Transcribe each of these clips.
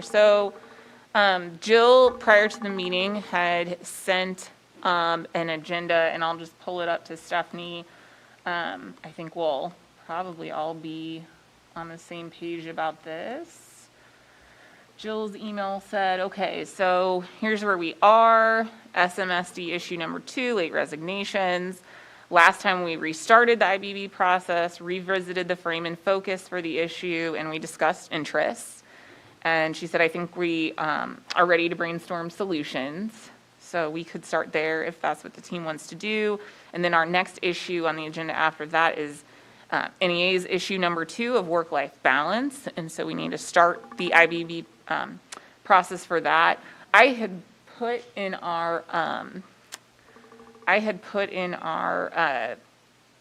So Jill, prior to the meeting, had sent an agenda, and I'll just pull it up to Stephanie. I think we'll probably all be on the same page about this. Jill's email said, okay, so here's where we are. SMSD issue number 2, late resignations. Last time we restarted the IBB process, revisited the frame and focus for the issue, and we discussed interests. And she said, I think we are ready to brainstorm solutions. So we could start there if that's what the team wants to do. And then our next issue on the agenda after that is NEA's issue number 2 of work-life balance. And so we need to start the IBB process for that. I had put in our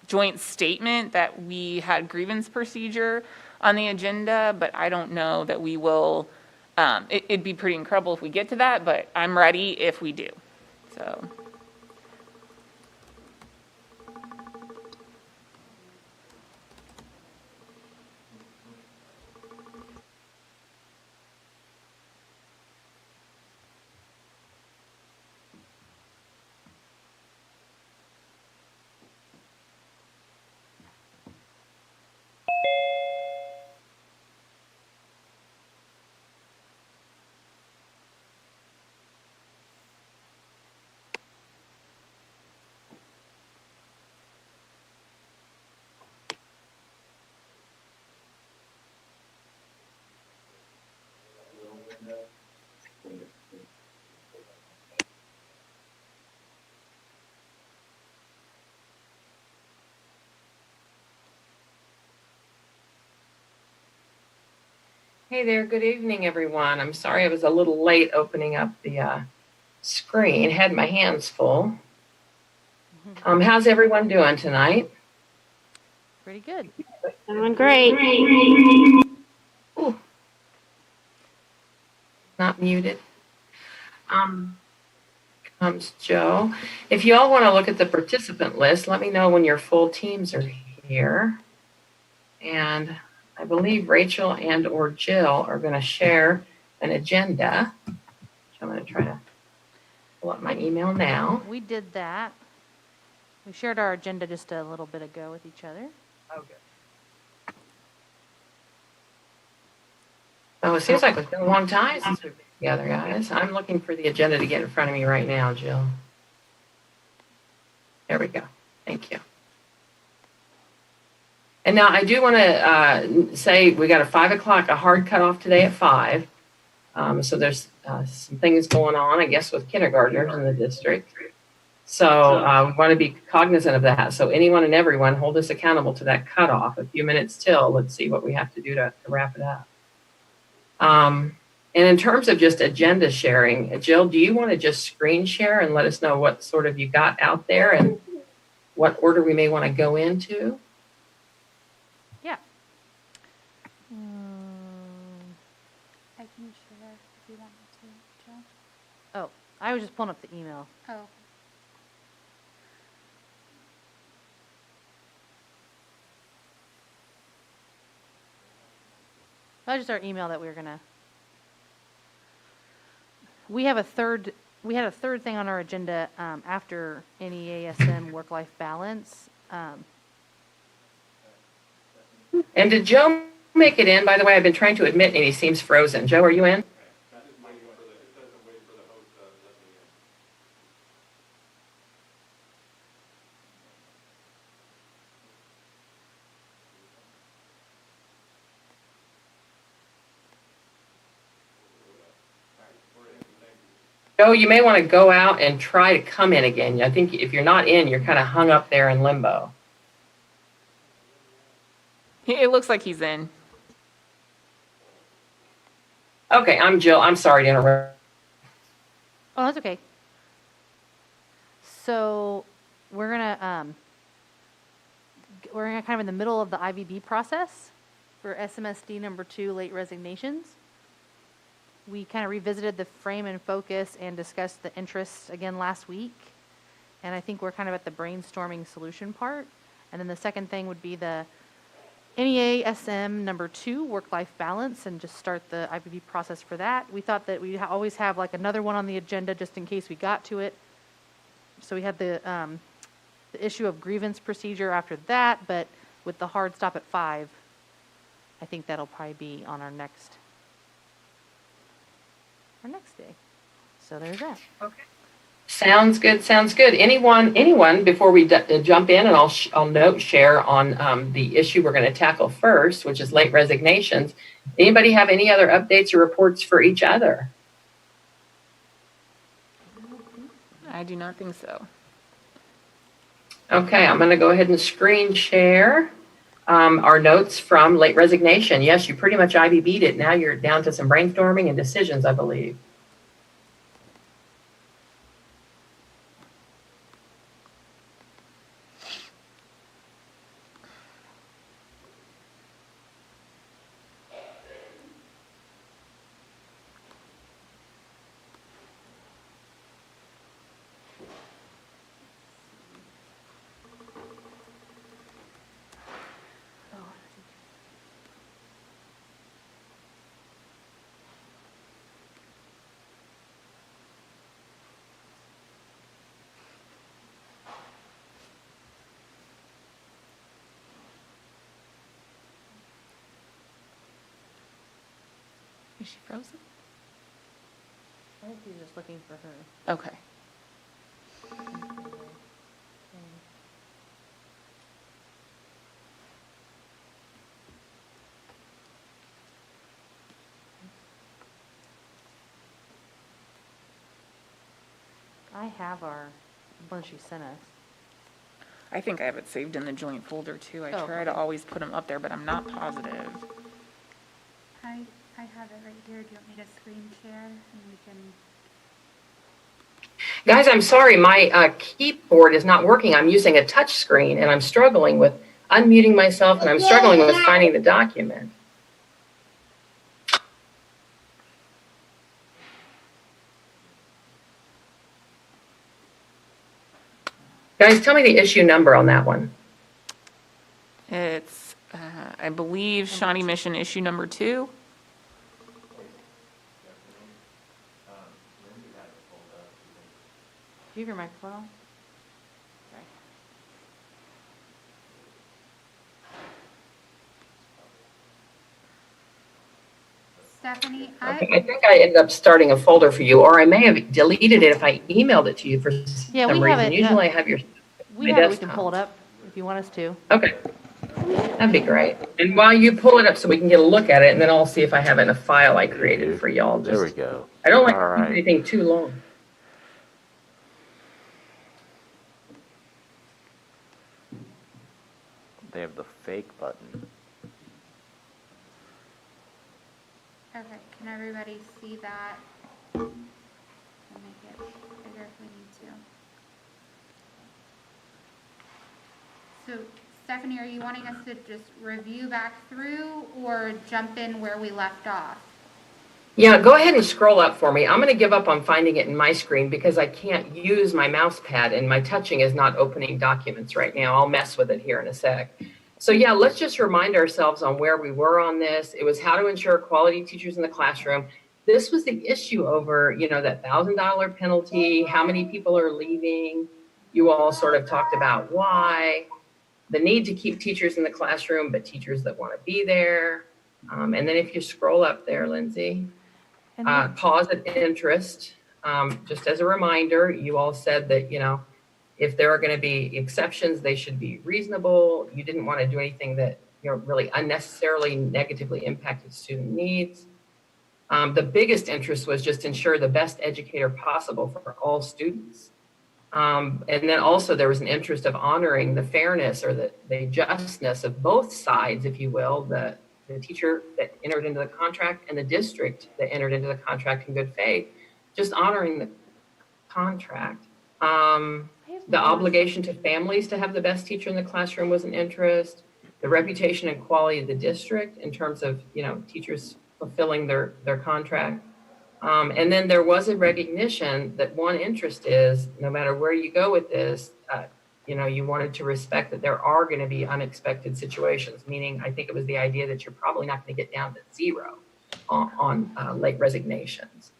joint statement that we had grievance procedure on the agenda, but I don't know that we will, it'd be pretty incredible if we get to that, but I'm ready if we do, so. Hey there, good evening, everyone. I'm sorry I was a little late opening up the screen, had my hands full. How's everyone doing tonight? Pretty good. Doing great. Ooh. Not muted. Comes Joe. If you all want to look at the participant list, let me know when your full teams are here. And I believe Rachel and or Jill are going to share an agenda. I'm going to try to pull up my email now. We did that. We shared our agenda just a little bit ago with each other. Okay. Oh, it seems like it's been a long time since we've been together, guys. I'm looking for the agenda to get in front of me right now, Jill. There we go. Thank you. And now I do want to say we got a 5 o'clock, a hard cutoff today at 5. So there's some things going on, I guess, with kindergartners in the district. So we want to be cognizant of that. So anyone and everyone hold us accountable to that cutoff. A few minutes till, let's see what we have to do to wrap it up. And in terms of just agenda sharing, Jill, do you want to just screen share and let us know what sort of you got out there and what order we may want to go into? Yeah. I can share if you want me to, Jill. Oh, I was just pulling up the email. Oh. That was just our email that we were gonna. We had a third thing on our agenda after NEASM work-life balance. And did Joe make it in? By the way, I've been trying to admit and he seems frozen. Joe, are you in? Joe, you may want to go out and try to come in again. I think if you're not in, you're kind of hung up there in limbo. It looks like he's in. Okay, I'm Jill. I'm sorry to interrupt. Oh, that's okay. So we're gonna kind of in the middle of the IBB process for SMSD number 2, late resignations. We kind of revisited the frame and focus and discussed the interests again last week. And I think we're kind of at the brainstorming solution part. And then the second thing would be the NEA-SM number 2, work-life balance, and just start the IBB process for that. We thought that we'd always have like another one on the agenda just in case we got to it. So we had the issue of grievance procedure after that, but with the hard stop at 5, I think that'll probably be on our next day. So there's that. Okay. Sounds good. Sounds good. Anyone before we jump in, and I'll note share on the issue we're going to tackle first, which is late resignations. Anybody have any other updates or reports for each other? I do not think so. Okay, I'm going to go ahead and screen share our notes from late resignation. Yes, you pretty much IBB'd it. Now you're down to some brainstorming and decisions, I believe. Is she frozen? I think he's just looking for her. Okay. I have our one she sent us. I think I have it saved in the joint folder too. I Oh, try to okay. always put them up there, but I'm not positive. I have it right here. Do you want me to screen share and we can? Guys, I'm sorry, my keyboard is not working. I'm using a touch screen, and I'm struggling with unmuting myself, and I'm struggling with finding the document. Guys, tell me the issue number on that one. It's, I believe, Shawnee Mission issue number 2. Do you have your microphone on? Sorry. Stephanie, Okay, I think I ended up starting a folder for you, or I may have deleted it if I emailed it to you for Yeah, some we have reason. it. Usually I have your We my have it. We can pull it desktop. up if you want us to. Okay, that'd be great. And while you pull it up so we can get a look at it, and then I'll see if I have it in a file I created for y'all. There we Just, go. I don't like All to keep right. anything too long. They have the fake button. okay, can everybody see that? I'll make it bigger if we need to. So Stephanie, are you wanting us to just review back through or jump in where we left off? Yeah, go ahead and scroll up for me. I'm going to give up on finding it in my screen because I can't use my mouse pad and my touching is not opening documents right now. I'll mess with it here in a sec. So yeah, let's just remind ourselves on where we were on this. It was how to ensure quality teachers in the classroom. This was the issue over, that $1,000 penalty, how many people are leaving. You all sort of talked about why, the need to keep teachers in the classroom, but teachers that want to be there. And then if you scroll up there, Lindsay. And then- Pause at interest. Just as a reminder, you all said that, if there are going to be exceptions, they should be reasonable. You didn't want to do anything that, really unnecessarily negatively impacted student needs. The biggest interest was just ensure the best educator possible for all students. And then also there was an interest of honoring the fairness or the justness of both sides, if you will, the teacher that entered into the contract and the district that entered into the contract in good faith, just honoring the contract. The obligation to families to have the best teacher in the classroom was an interest. The reputation and quality of the district in terms of, teachers fulfilling their contract. And then there was a recognition that one interest is, no matter where you go with this, you wanted to respect that there are going to be unexpected situations, meaning I think it was the idea that you're probably not going to get down to zero on late resignations.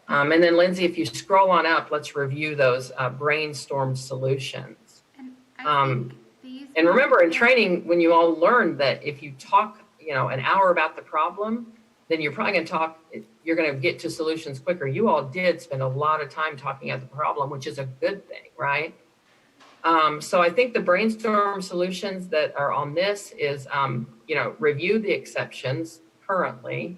And then Lindsay, if you scroll on up, let's review those brainstorm solutions. And I think these. And remember in training, when you all learned that if you talk, an hour about the problem, then you're probably going to you're going to get to solutions quicker. You all did spend a lot of time talking about the problem, which is a good thing, right? So I think the brainstorm solutions that are on this is, review the exceptions currently.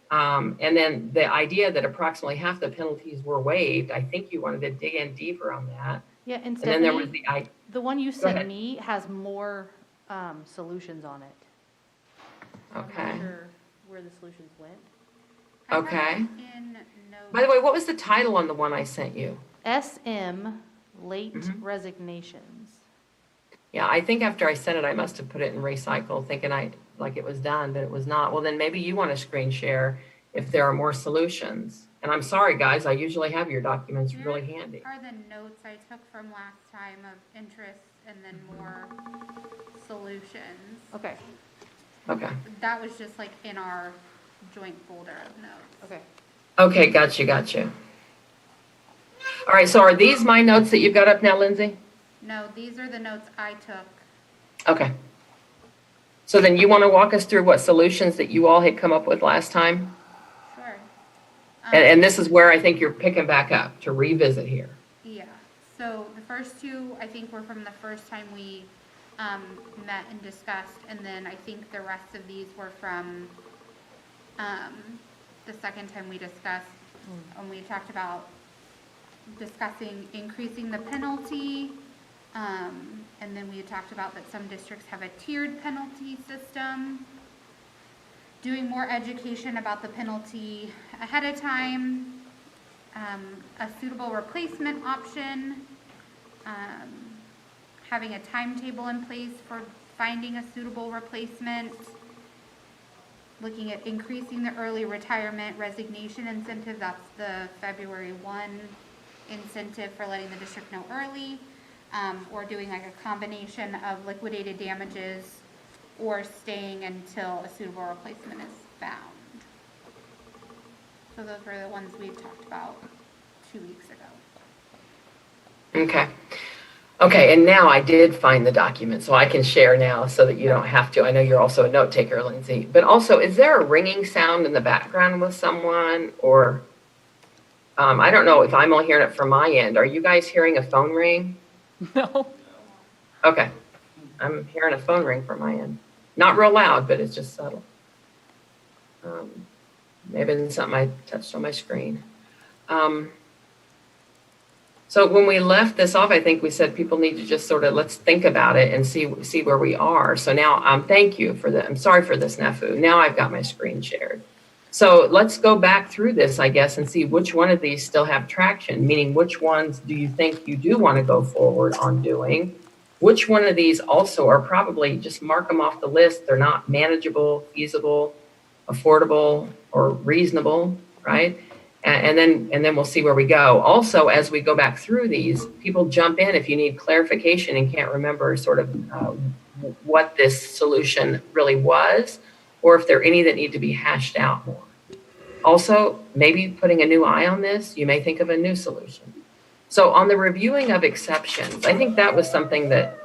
And then the idea that approximately half the penalties were waived, I think you wanted to dig in deeper on that. Yeah, and And then there was Stephanie, the, the one you Go sent ahead. me has more solutions on it. I'm okay. not sure where the solutions went. I have Okay. it in notes. By the way, what was the title on the one I sent you? SM, late Mhm. resignations. Yeah, I think after I sent it, I must have put it in recycle thinking like it was done, but it was not. Well, then maybe you want to screen share if there are more solutions. And I'm sorry, guys, I usually have your documents really handy. Are the notes I took from last time of interest and then more solutions. Okay, Okay. That was just like in our joint folder of notes. okay. Okay, gotcha. All right, so are these my notes that you've got up now, Lindsay? No, these are the notes I took. Okay. So then you want to walk us through what solutions that you all had come up with last time? Sure. And this is where I think you're picking back up to revisit here. Yeah, so the first two, I think, were from the first time we met and discussed, and then I think the rest of these were from the second time we discussed, when we talked about discussing increasing the penalty, and then we had talked about that some districts have a tiered penalty system, doing more education about the penalty ahead of time, a suitable replacement option, having a timetable in place for finding a suitable replacement, looking at increasing the early retirement resignation incentive, that's the February 1 incentive for letting the district know early, or doing like a combination of liquidated damages or staying until a suitable replacement is found. So those were the ones we talked about 2 weeks ago. Okay, and now I did find the document, so I can share now so that you don't have to. I know you're also a note taker, Lindsay. But also, is there a ringing sound in the background with someone? Or, I don't know if I'm only hearing it from my end. Are you guys hearing a phone ring? No. Okay, I'm hearing a phone ring from my end. Not real loud, but it's just subtle. Maybe it's something I touched on my screen. So when we left this off, I think we said people need to just sort of, let's think about it and see where we are. So now, thank you for that. I'm sorry for this, Nefu. Now I've got my screen shared. So let's go back through this, I guess, and see which one of these still have traction, meaning which ones do you think you do want to go forward on doing? Which one of these also are probably, just mark them off the list. They're not manageable, feasible, affordable, or reasonable, right? And then we'll see where we go. Also, as we go back through these, people jump in if you need clarification and can't remember sort of what this solution really was, or if there are any that need to be hashed out more. Also, maybe putting a new eye on this, you may think of a new solution. So on the reviewing of exceptions, I think that was something that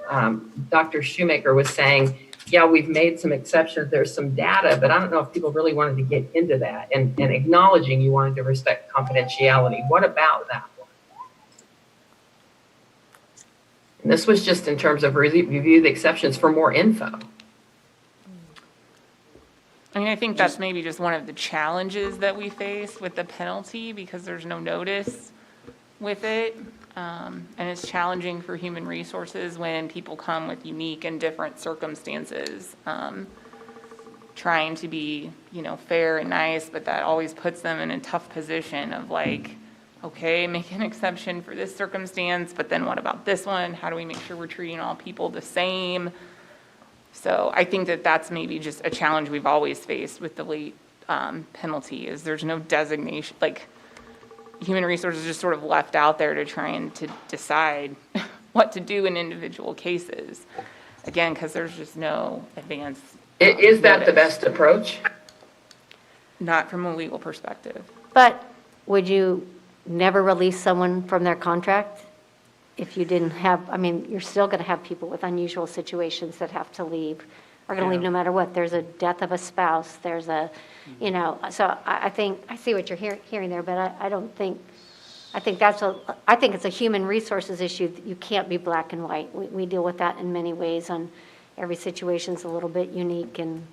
Dr. Shoemaker was saying, yeah, we've made some exceptions, there's some data, but I don't know if people really wanted to get into that and acknowledging you wanted to respect confidentiality. What about that one? And this was just in terms of review the exceptions for more info. I mean, I think that's maybe just one of the challenges that we face with the penalty because there's no notice with it. And it's challenging for human resources when people come with unique and different circumstances, trying to be, fair and nice, but that always puts them in a tough position of like, okay, make an exception for this circumstance, but then what about this one? How do we make sure we're treating all people the same? So I think that that's maybe just a challenge we've always faced with the late penalty is there's no designation, like human resources just sort of left out there to try and to decide what to do in individual cases. Again, because there's just no advance. Is that the notice. best approach? Not from a legal perspective. But would you never release someone from their contract if you didn't have, I mean, you're still going to have people with unusual situations that have to leave, are going to leave no matter what. There's a death of a spouse, there's a, you know, so I think, I see what you're hearing there, but I don't think, I think it's a human resources issue. That you can't be black and white. We deal with that in many ways, and every situation's a little bit unique, and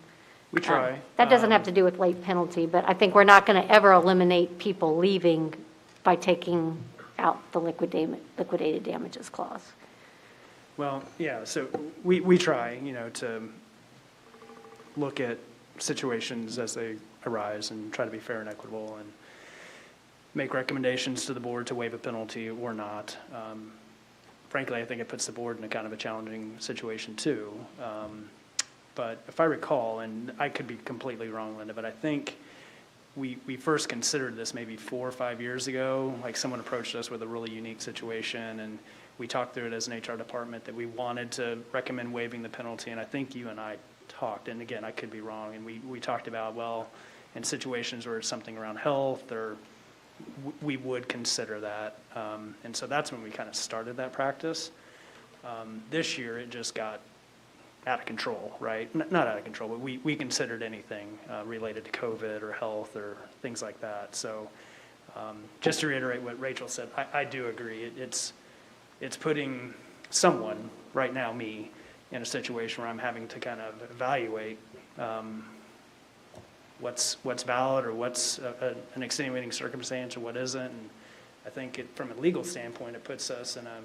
We try. that doesn't have to do with late penalty, but I think we're not going to ever eliminate people leaving by taking out the liquidated damages clause. Well, yeah, so we try, you know, to look at situations as they arise and try to be fair and equitable and make recommendations to the board to waive a penalty or not. Frankly, I think it puts the board in a kind of a challenging situation too. But if I recall, and I could be completely wrong, Linda, but I think we first considered this maybe 4 or 5 years ago. Like someone approached us with a really unique situation, and we talked through it as an HR department that we wanted to recommend waiving the penalty. And I think you and I talked, and again, I could be wrong, and we talked about, well, in situations where it's something around health or we would consider that. And so that's when we kind of started that practice. This year, it just got out of control, right? Not out of control, but we considered anything related to COVID or health or things like that. So just to reiterate what Rachel said, I do agree. It's putting someone, right now me, in a situation where I'm having to kind of evaluate what's valid or what's an extenuating circumstance or what isn't. And I think from a legal standpoint, it puts us in a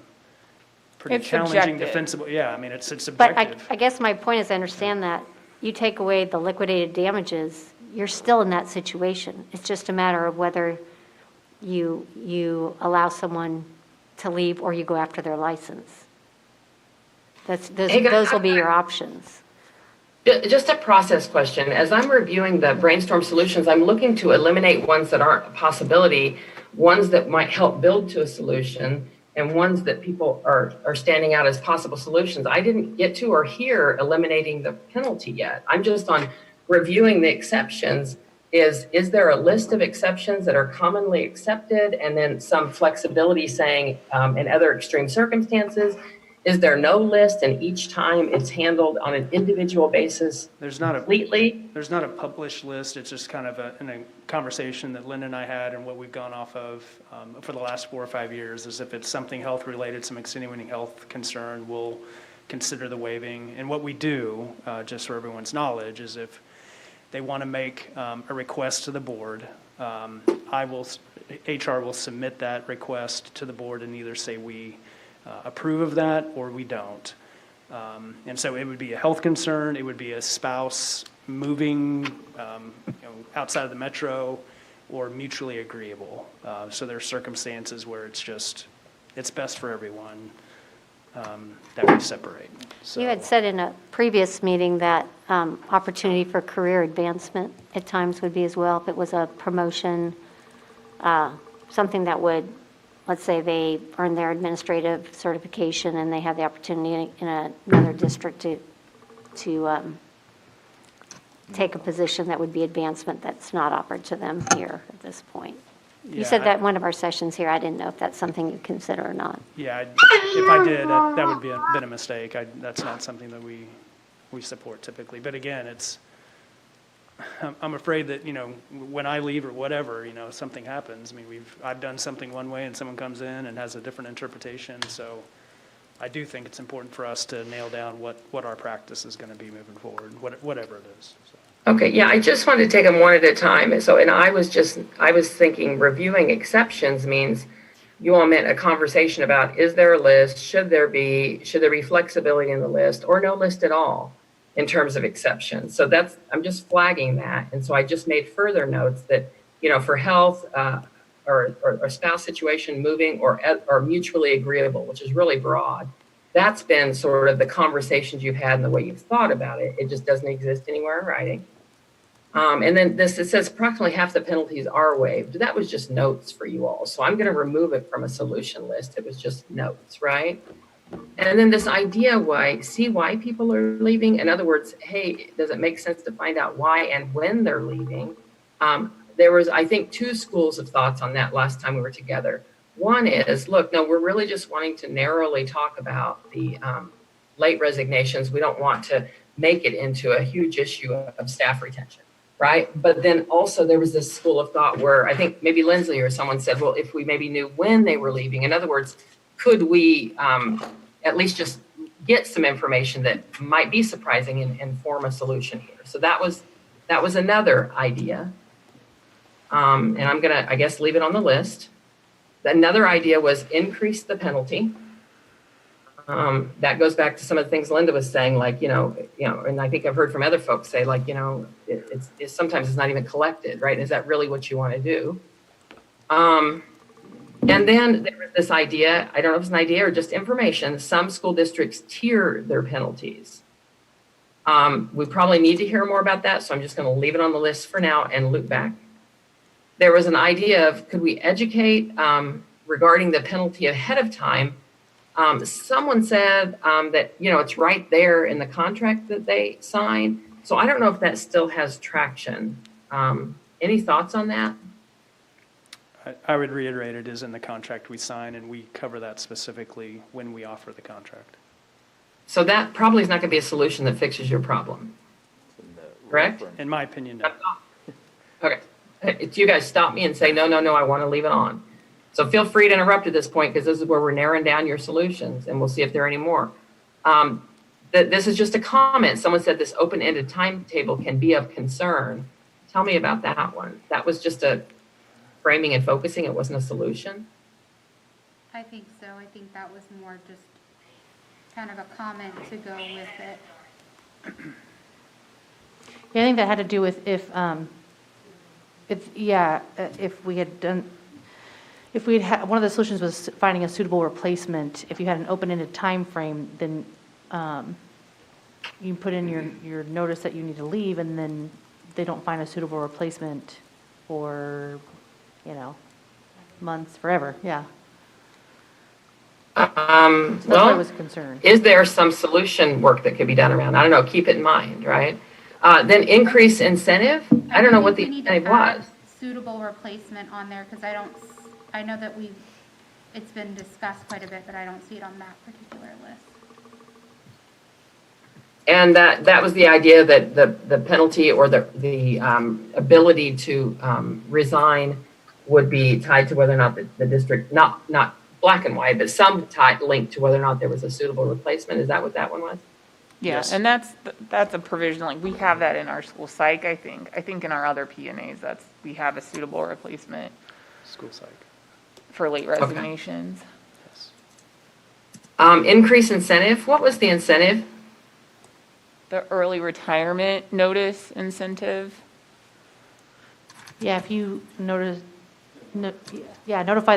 pretty It's challenging, subjective. defensible, yeah, I mean, it's But subjective. I guess my point is, I understand that. You take away the liquidated damages, you're still in that situation. It's just a matter of whether you allow someone to leave or you go after their license. Those will be your options. Just a process question. As I'm reviewing the brainstorm solutions, I'm looking to eliminate ones that aren't a possibility, ones that might help build to a solution, and ones that people are standing out as possible solutions. I didn't get to or hear eliminating the penalty yet. I'm just on reviewing the exceptions. Is there a list of exceptions that are commonly accepted and then some flexibility saying in other extreme circumstances? Is there no list and each time it's handled on an individual basis There's not completely? There's not a published list, it's just kind of in a conversation that Linda and I had and what we've gone off of for the last 4 or 5 years, is if it's something health-related, some extenuating health concern, we'll consider the waiving. And what we do, just for everyone's knowledge, is if they want to make a request to the board, HR will submit that request to the board and either say we approve of that or we don't. And so it would be a health concern, it would be a spouse moving outside of the metro, or mutually agreeable. So there are circumstances where it's best for everyone that we separate. So, You had said in a previous meeting that opportunity for career advancement at times would be as well, if it was a promotion, something that would, let's say they earn their administrative certification and they have the opportunity in another district to take a position that would be advancement that's not offered to them here at this point. You Yeah, said that in one of our sessions here. I didn't know if that's something you consider or not. Yeah, if I did, that would been a mistake. That's not something that we support typically. But again, I'm afraid that, when I leave or whatever, something happens. I mean, I've done something one way and someone comes in and has a different interpretation. So I do think it's important for us to nail down what our practice is going to be moving forward, whatever it is. So. Okay, yeah, I just wanted to take them one at a time. So, and I was thinking reviewing exceptions means you all meant a conversation about, is there a list? Should there be flexibility in the list or no list at all in terms of exceptions? So I'm just flagging that. And so I just made further notes that, for health or spouse situation, moving or mutually agreeable, which is really broad. That's been sort of the conversations you've had and the way you've thought about it. It just doesn't exist anywhere in writing. And then it says approximately half the penalties are waived. That was just notes for you all. So I'm going to remove it from a solution list. It was just notes, right? And then this idea why people are leaving. In other words, hey, does it make sense to find out why and when they're leaving? There was, I think, two schools of thoughts on that last time we were together. One is, look, no, we're really just wanting to narrowly talk about the late resignations. We don't want to make it into a huge issue of staff retention, right? But then also there was this school of thought where I think maybe Lindsley or someone said, well, if we maybe knew when they were leaving, in other words, could we at least just get some information that might be surprising and form a solution here? So that was another idea. And I'm gonna, I guess, leave it on the list. Another idea was increase the penalty. That goes back to some of the things Linda was saying, like, and I think I've heard from other folks say, like, it's sometimes it's not even collected, right? Is that really what you want to do? And then there was this idea, I don't know if it's an idea or just information, some school districts tier their penalties. We probably need to hear more about that, so I'm just going to leave it on the list for now and loop back. There was an idea of, could we educate regarding the penalty ahead of time? Someone said that, it's right there in the contract that they sign. So I don't know if that still has traction. Any thoughts on that? I would reiterate, it is in the contract we sign, and we cover that specifically when we offer the contract. So that probably is not going to be a solution that fixes your problem, correct? In my opinion, no. Okay. You guys stop me and say, no, I want to leave it on. So feel free to interrupt at this point, because this is where we're narrowing down your solutions, and we'll see if there are any more. This is just a comment. Someone said this open-ended timetable can be of concern. Tell me about that one. That was just a framing and focusing. It wasn't a solution. I think so. I think that was more just kind of a comment to go with it. Yeah, I think that had to do with if we had done, if we'd had, one of the solutions was finding a suitable replacement. If you had an open-ended time frame, then you put in your notice that you need to leave, and then they don't find a suitable replacement for, months, forever, yeah. So that's why it was a concern. Is there some solution work that could be done around? I don't know, keep it in mind, right? Then increase incentive. I don't know what the incentive was. Suitable replacement on there, because I know that it's been discussed quite a bit, but I don't see it on that particular list. And that was the idea that the penalty or the ability to resign would be tied to whether or not the district, not black and white, but some linked to whether or not there was a suitable replacement. Is that what that one was? Yeah, Yes. and that's a provision, like, we have that in our school psych, I think. I think in our other PNAs, we have a suitable replacement School psych, for late resignations. yes. Increase incentive. What was the incentive? The early retirement notice incentive. Yeah, if you notify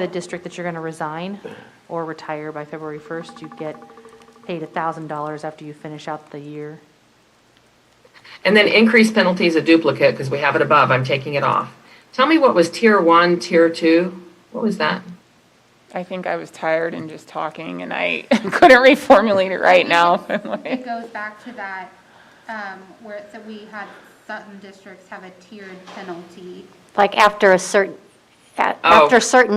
the district that you're going to resign or retire by February 1st, you get paid $1,000 after you finish out the year. And then increase penalty is a duplicate because we have it above. I'm taking it off. Tell me what was tier 1, tier 2. What was that? I think I was tired and just talking, and I couldn't reformulate it right now. It goes back to that, where it said we had certain districts have a tiered penalty. Like after certain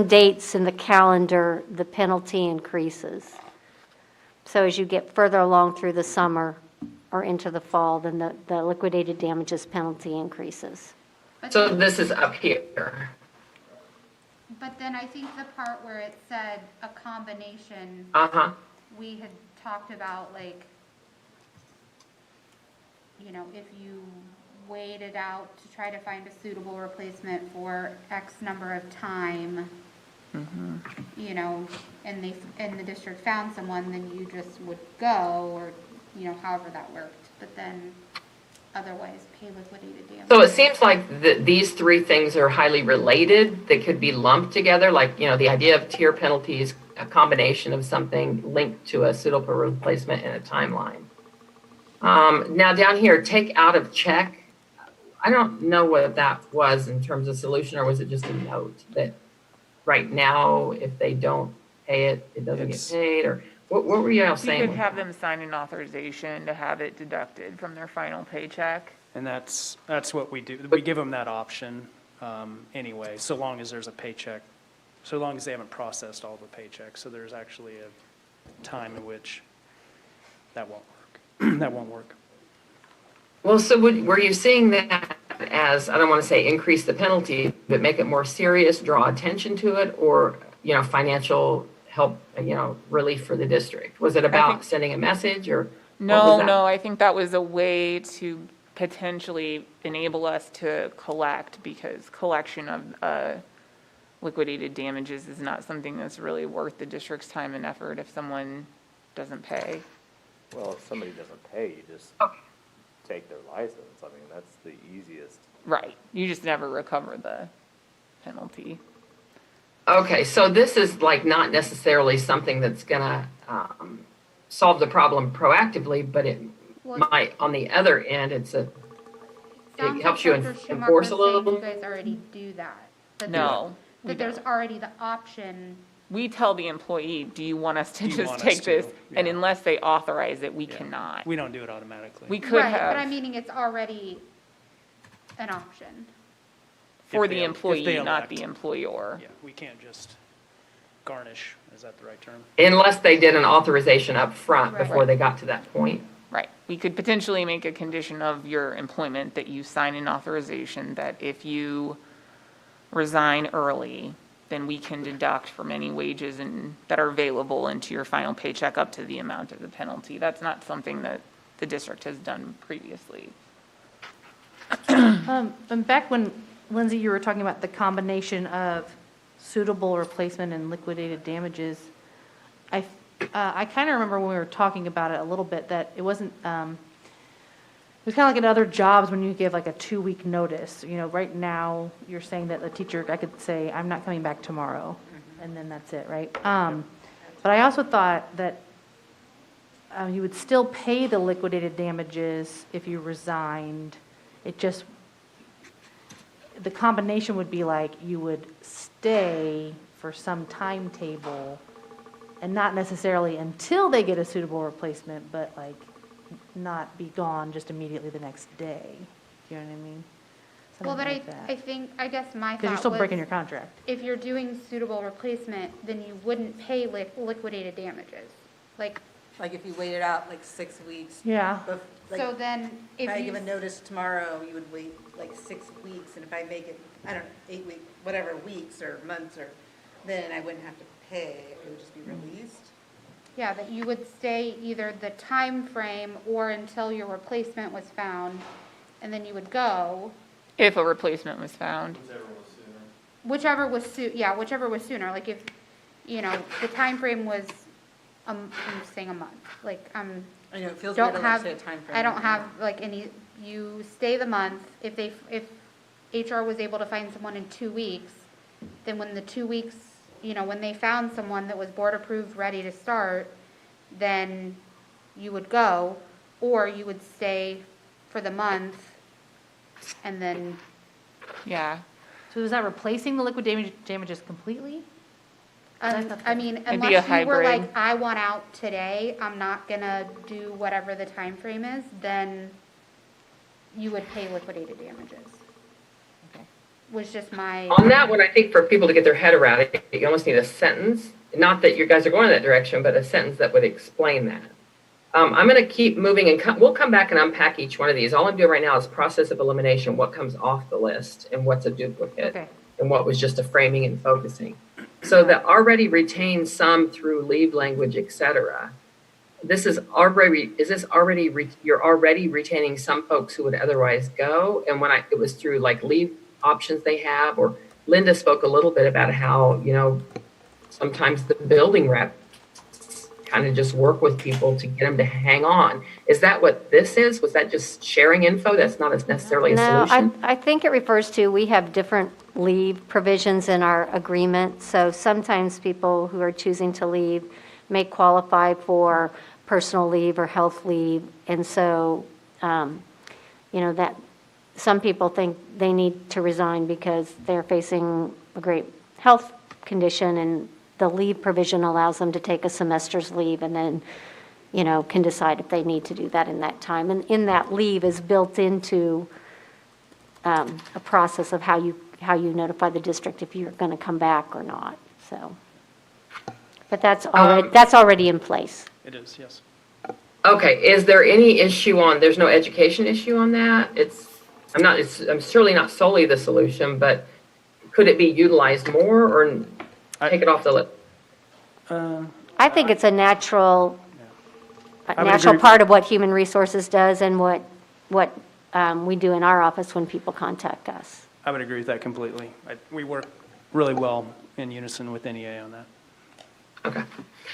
dates in the calendar, the penalty increases. So as you get further along through the summer or into the fall, then the liquidated damages penalty increases. So this is up here. But then I think the part where it said a combination, we had talked about, like, if you waited out to try to find a suitable replacement for X number of time, and the district found someone, then you just would go, or, however that worked. But then otherwise pay liquidated damages. So it seems like these three things are highly related. They could be lumped together, like, the idea of tier penalties, a combination of something linked to a suitable replacement and a timeline. Now down here, take out of check. I don't know what that was in terms of solution, or was it just a note that right now, if they don't pay it, it doesn't get paid, or What were you all You saying? could with have that? them sign an authorization to have it deducted from their final paycheck. And that's what we do. We give them that option anyway, so long as there's a paycheck, so long as they haven't processed all the paychecks. So there's actually a time in which that won't work. That won't work. Well, so were you seeing that as, I don't want to say increase the penalty, but make it more serious, draw attention to it, or, financial help, relief for the district? Was it about think- sending a message or? what was No, that? no, I think that was a way to potentially enable us to collect, because collection of liquidated damages is not something that's really worth the district's time and effort if someone doesn't pay. Well, if somebody doesn't pay, you just take their license. I mean, that's the easiest. Right, you just never recover the penalty. Okay, so this is like not necessarily something that's gonna solve the problem proactively, but it Well, might, on the other end, it sounds helps like you Dr. Schumacher enforce a saying little. you guys already do that. That No, we That there's don't. already the option. We tell the employee, do you want us to Do you just want us take this? to? And Yeah. unless they authorize it, we Yeah. cannot. We don't do it automatically. We could Right, but I have, mean, it's already an option. for If the they employee, not elect. the employer. Yeah, we can't just garnish, is that the right term? Unless they did an authorization up front Right. before they got to that point. Right. We could potentially make a condition of your employment that you sign an authorization that if you resign early, then we can deduct from any wages that are available into your final paycheck up to the amount of the penalty. That's not something that the district has done previously. And back when, Lindsay, you were talking about the combination of suitable replacement and liquidated damages, I kind of remember when we were talking about it a little bit, that it wasn't, it was kind of like in other jobs when you give like a 2-week notice. Right now, you're saying that the teacher, I could say, I'm not coming back tomorrow, and then that's it, right? But I also thought that you would still pay the liquidated damages if you resigned. It just, the combination would be like you would stay for some timetable and not necessarily until they get a suitable replacement, but like not be gone just immediately the next day. Do you know what I mean? Well, but Something like that. I guess my Because you're thought still breaking was, your contract. if you're doing suitable replacement, then you wouldn't pay liquidated damages. Like, Like if you waited out like 6 weeks. Yeah. so then If if I give a you, notice tomorrow, you would wait like 6 weeks, and if I make it, I don't know, 8 weeks, whatever, weeks or months, or, then I wouldn't have to pay, it would just be released. yeah, that you would stay either the time frame or until your replacement was found, and then you would go. If a replacement was found. Whichever was whichever was sooner, like if, the time frame was, I'm saying a month, like, I know, it feels don't weird to have, say a timeframe. I don't have like any, you stay the month, if HR was able to find someone in 2 weeks, then when the 2 weeks, when they found someone that was board approved, ready to start, then you would go, or you would stay for the month, and then, Yeah. So is that replacing the liquidated damages completely? I mean, be a unless you were hybrid. like, I want out today, I'm not gonna do whatever the time frame is, then you would pay liquidated damages. Okay. Was just my, On that one, I think for people to get their head around it, you almost need a sentence. Not that you guys are going in that direction, but a sentence that would explain that. I'm going to keep moving and we'll come back and unpack each one of these. All I'm doing right now is process of elimination, what comes off the list and what's a duplicate. Okay. And what was just a framing and focusing. So that already retains some through leave language, et cetera. Is this already, you're already retaining some folks who would otherwise go? And when it was through like leave options they have, or Linda spoke a little bit about how, sometimes the building reps kind of just work with people to get them to hang on. Is that what this is? Was that just sharing info? That's not necessarily a No, solution? I think it refers to, we have different leave provisions in our agreement. So sometimes people who are choosing to leave may qualify for personal leave or health leave. And so, that some people think they need to resign because they're facing a great health condition and the leave provision allows them to take a semester's leave and then, can decide if they need to do that in that time. And in that leave is built into a process of how you notify the district if you're going to come back or not, so. But that's already in place. It is, yes. Okay, is there any issue there's no education issue on that? I'm surely not solely the solution, but could it be utilized more or take it off the list? I think it's a natural I would agree. part of what Human Resources does and what we do in our office when people contact us. I would agree with that completely. We work really well in unison with NEA on that. Okay,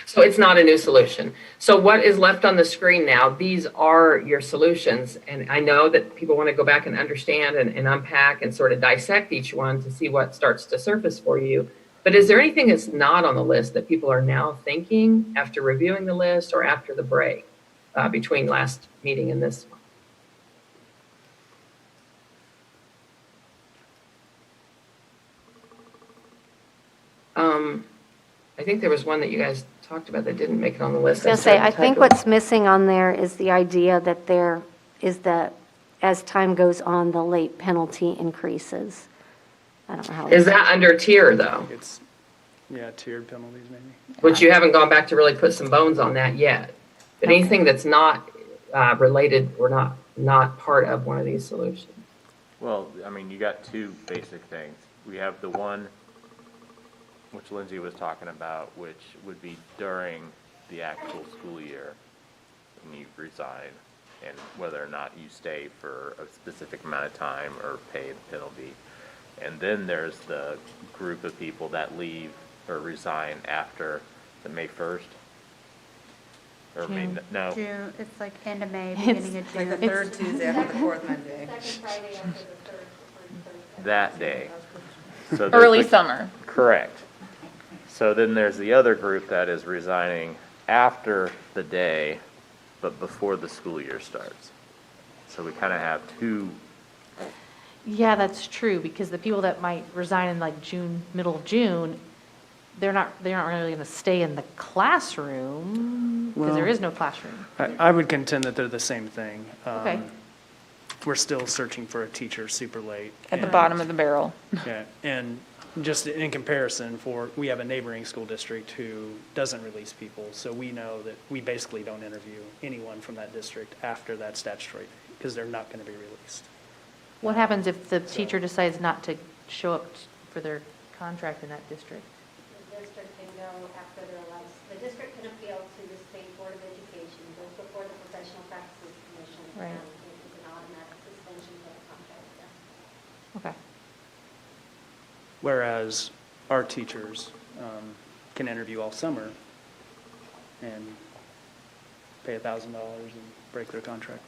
so it's not a new solution. So what is left on the screen now, these are your solutions. And I know that people want to go back and understand and unpack and sort of dissect each one to see what starts to surface for you. But is there anything that's not on the list that people are now thinking after reviewing the list or after the break between last meeting and this one? I think there was one that you guys talked about that didn't make it on the list. I think what's missing on there is the idea that there is as time goes on, the late penalty increases. I don't know how. Is that under tier though? It's, tiered penalties maybe. Which you haven't gone back to really put some bones on that yet. But anything that's not related or not part of one of these solutions. Well, I mean, you got two basic things. We have the one which Lindsay was talking about, which would be during the actual school year when you resign, and whether or not you stay for a specific amount of time or pay the penalty. And then there's the group of people that leave or resign after the May 1st. Or May, no, June, it's like end of May, beginning of Like the June. third Tuesday after the fourth Monday. that day. So there's Early the- summer. Correct. So then there's the other group that is resigning after the day, but before the school year starts. So we kind of have two. Yeah, that's true, because the people that might resign in like June, middle of June, they're not really going to stay in the classroom, because there is no classroom. I would contend that they're the same thing. Okay. We're still searching for a teacher super late. At the and- bottom of the barrel. Yeah, and just in comparison, we have a neighboring school district who doesn't release people, so we know that we basically don't interview anyone from that district after that statutory, because they're not going to be released. What happens if the teacher decides not to show up for their contract in that district? The district can go after their license. The district can appeal to the State Board of Education, goes before the Professional Practices Commission. Right. And it's an automatic suspension for the contract. Okay. Whereas our teachers can interview all summer and pay $1,000 and break their contract.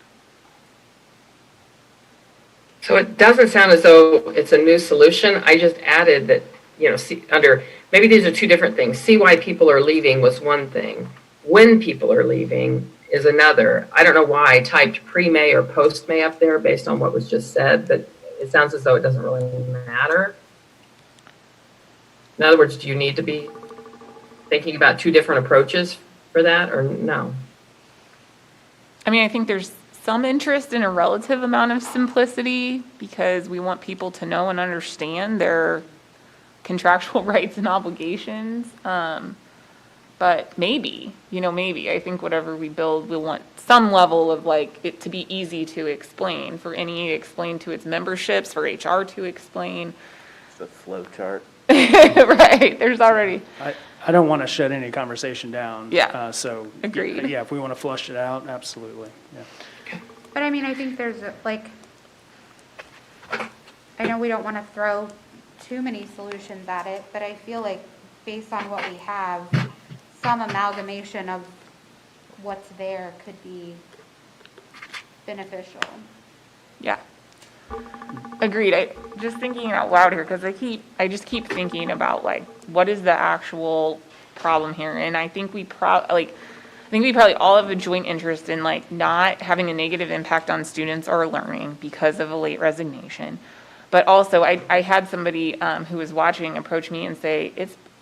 So it doesn't sound as though it's a new solution. I just added that, maybe these are two different things. See why people are leaving was one thing. When people are leaving is another. I don't know why I typed pre-May or post-May up there based on what was just said, but it sounds as though it doesn't really matter. In other words, do you need to be thinking about two different approaches for that or no? I mean, I think there's some interest in a relative amount of simplicity because we want people to know and understand their contractual rights and obligations. But maybe, I think whatever we build, we'll want some level of it to be easy to explain, for NEA to explain to its memberships, for HR to explain. It's the flow chart. Right, there's already, I don't want to shut any conversation down. Yeah. So. Agreed. Yeah, if we want to flush it out, absolutely, yeah. But I mean, I think there's I know we don't want to throw too many solutions at it, but I feel like based on what we have, some amalgamation of what's there could be beneficial. yeah. Agreed. Just thinking out loud here, because I just keep thinking about what is the actual problem here? And I think we probably all have a joint interest in not having a negative impact on students or learning because of a late resignation. But also I had somebody who was watching approach me and say,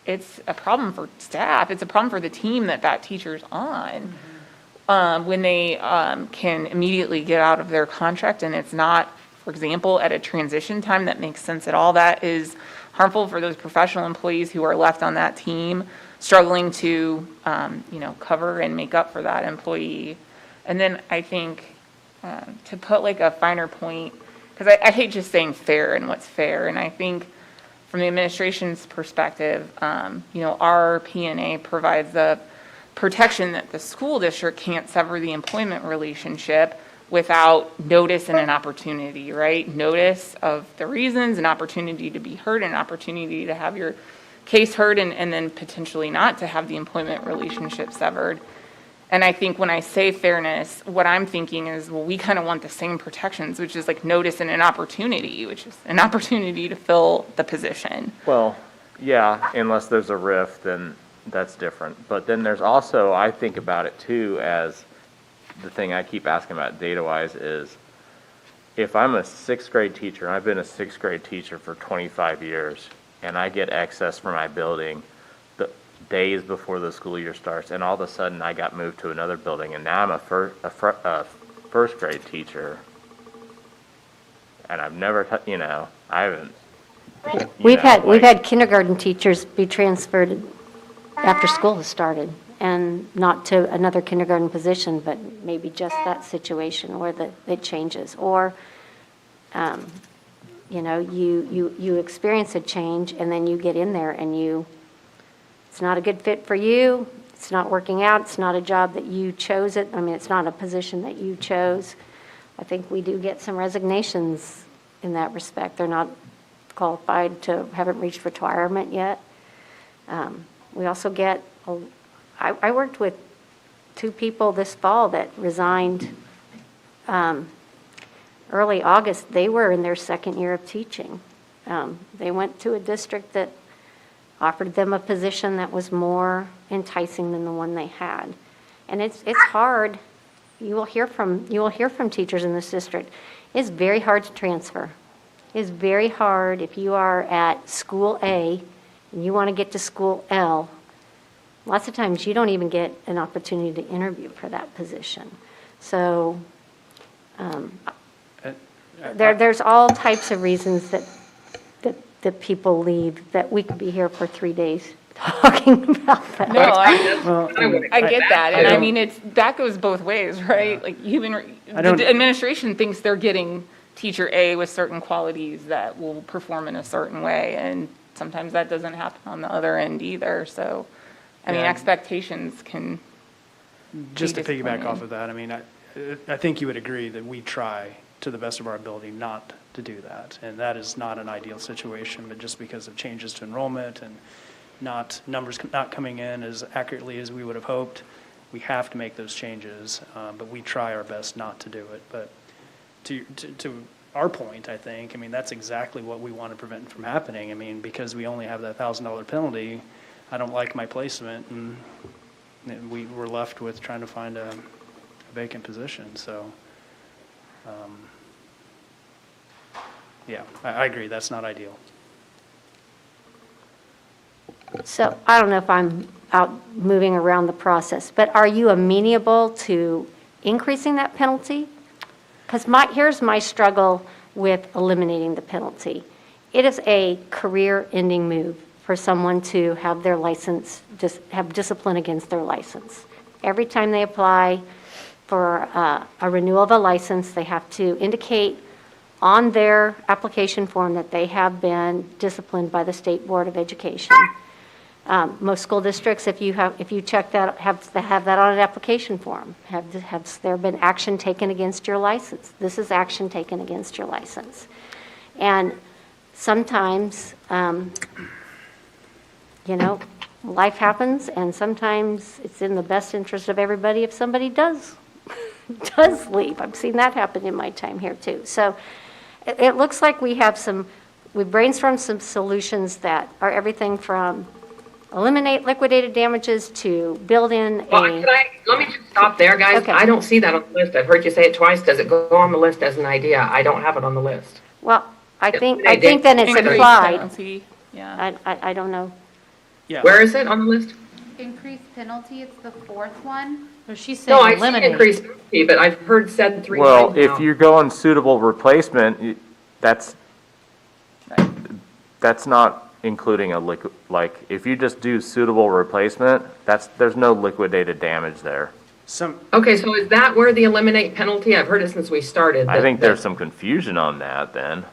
it's a problem for staff, it's a problem for the team that teacher's on. When they can immediately get out of their contract and it's not, for example, at a transition time that makes sense at all, that is harmful for those professional employees who are left on that team, struggling to, cover and make up for that employee. And then I think to put like a finer point, because I hate just saying fair and what's fair, and I think from the administration's perspective, our P&A provides the protection that the school district can't sever the employment relationship without notice and an opportunity, right? Notice of the reasons, an opportunity to be heard, an opportunity to have your case heard, and then potentially not to have the employment relationship severed. And I think when I say fairness, what I'm thinking is, well, we kind of want the same protections, which is like notice and an opportunity, which is an opportunity to fill the position. Well, yeah, unless there's a rift, then that's different. But then there's also, I think about it too, as the thing I keep asking about data-wise is, if I'm a sixth grade teacher, and I've been a sixth grade teacher for 25 years, and I get access for my building the days before the school year starts, and all of a sudden I got moved to another building, and now I'm a first grade teacher, and I've never, I haven't. We've had kindergarten teachers be transferred after school has started, and not to another kindergarten position, but maybe just that situation where it changes. Or, you experience a change, and then you get in there and it's not a good fit for you, it's not working out, it's not a job that you chose it, it's not a position that you chose. I think we do get some resignations in that respect. They're not qualified haven't reached retirement yet. We also get, I worked with 2 people this fall that resigned early August. They were in their second year of teaching. They went to a district that offered them a position that was more enticing than the one they had. And it's hard. You will hear from teachers in this district. It's very hard to transfer. It's very hard if you are at school A and you want to get to school L. Lots of times you don't even get an opportunity to interview for that position. So there's all types of reasons that people leave, that we could be here for 3 days talking about that. No, I get that, and that goes both ways, right? Like the administration thinks they're getting teacher A with certain qualities that will perform in a certain way, and sometimes that doesn't happen on the other end either. So, expectations can. Just to piggyback off of that, I think you would agree that we try to the best of our ability not to do that, and that is not an ideal situation. But just because of changes to enrollment and numbers not coming in as accurately as we would have hoped, we have to make those changes. But we try our best not to do it. But to our point, I think, that's exactly what we want to prevent from happening. Because we only have that $1,000 penalty, I don't like my placement, and we were left with trying to find a vacant position. So, I agree, that's not ideal. So I don't know if I'm out moving around the process, but are you amenable to increasing that penalty? Because here's my struggle with eliminating the penalty. It is a career-ending move for someone to have their license, just have discipline against their license. Every time they apply for a renewal of a license, they have to indicate on their application form that they have been disciplined by the State Board of Education. Most school districts, if you check that, have that on an application form. Have there been action taken against your license? This is action taken against your license. And sometimes, life happens, and sometimes it's in the best interest of everybody if somebody does leave. I've seen that happen in my time here too. So it looks like we brainstormed some solutions that are everything from eliminate liquidated damages to build in let me just stop there, guys. Okay. I don't see that on the list. I've heard you say it twice. Does it go on the list as an idea? I don't have it on the list. Well, I think They then it's Increased implied. penalty, yeah. I don't know. Yeah. Where is it on the list? Increased penalty, it's the fourth one. Or she's No, saying I see eliminate. increased penalty, but I've heard said 3 Well, times if now. you're going suitable replacement, that's not including a liquid, like, if you just do suitable replacement, there's no liquidated damage there. Okay, so is that where the eliminate penalty? I've heard it since we started. I think there's some confusion on that then.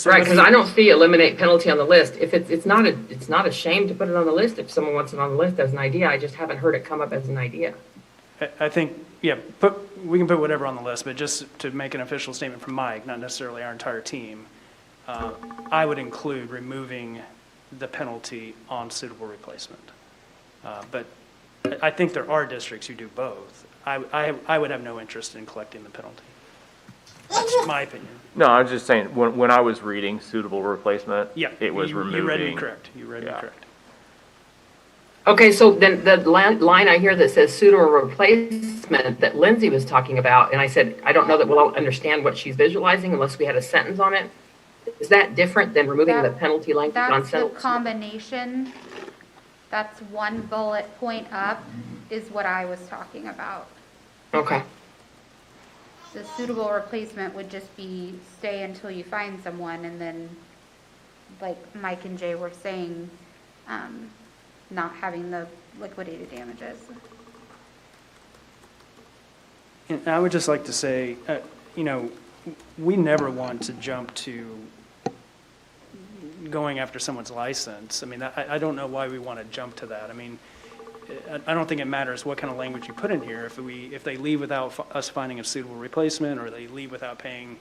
Right, because I don't see eliminate penalty on the list. If it's not a shame to put it on the list if someone wants it on the list as an idea. I just haven't heard it come up as an idea. I think, yeah, we can put whatever on the list, but just to make an official statement from Mike, not necessarily our entire team, I would include removing the penalty on suitable replacement. But I think there are districts who do both. I would have no interest in collecting the penalty. That's my opinion. No, I was just saying, when I was reading suitable replacement, Yeah. it was removing. You read me correct. You read me Yeah. correct. Okay, so then the line I hear that says suitable replacement that Lindsay was talking about, and I said, I don't know that we'll understand what she's visualizing unless we had a sentence on it. Is that different than removing the penalty language on That's the sentence? combination, that's one bullet point up, is what I was talking about. Okay, The suitable replacement would just be stay until you find someone, and then, like Mike and Jay were saying, not having the liquidated damages. And I would just like to say, we never want to jump to going after someone's license. I mean, I don't know why we want to jump to that. I mean, I don't think it matters what kind of language you put in here. If they leave without us finding a suitable replacement, or they leave without paying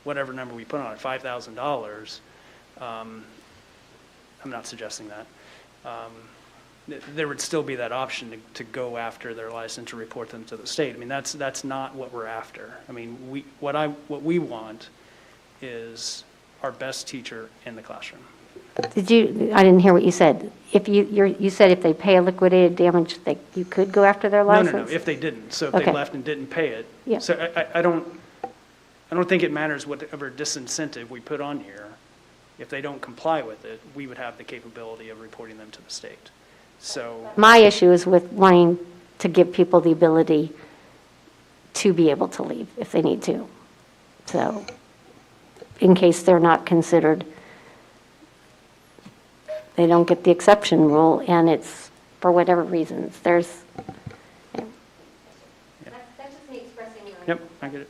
whatever number we put on it, $5,000, I'm not suggesting that. There would still be that option to go after their license to report them to the state. I mean, that's not what we're after. I mean, what we want is our best teacher in the classroom. I didn't hear what you said. If you said if they pay a liquidated damage, you could go after their license? No, if they didn't. So if they Okay. left and didn't pay it. Yeah. So I don't think it matters whatever disincentive we put on here. If they don't comply with it, we would have the capability of reporting them to the state. So, My issue is with wanting to give people the ability to be able to leave if they need to. So, in case they're not considered, they don't get the exception rule, and it's for whatever reasons. That's just me expressing your. yep, I get it.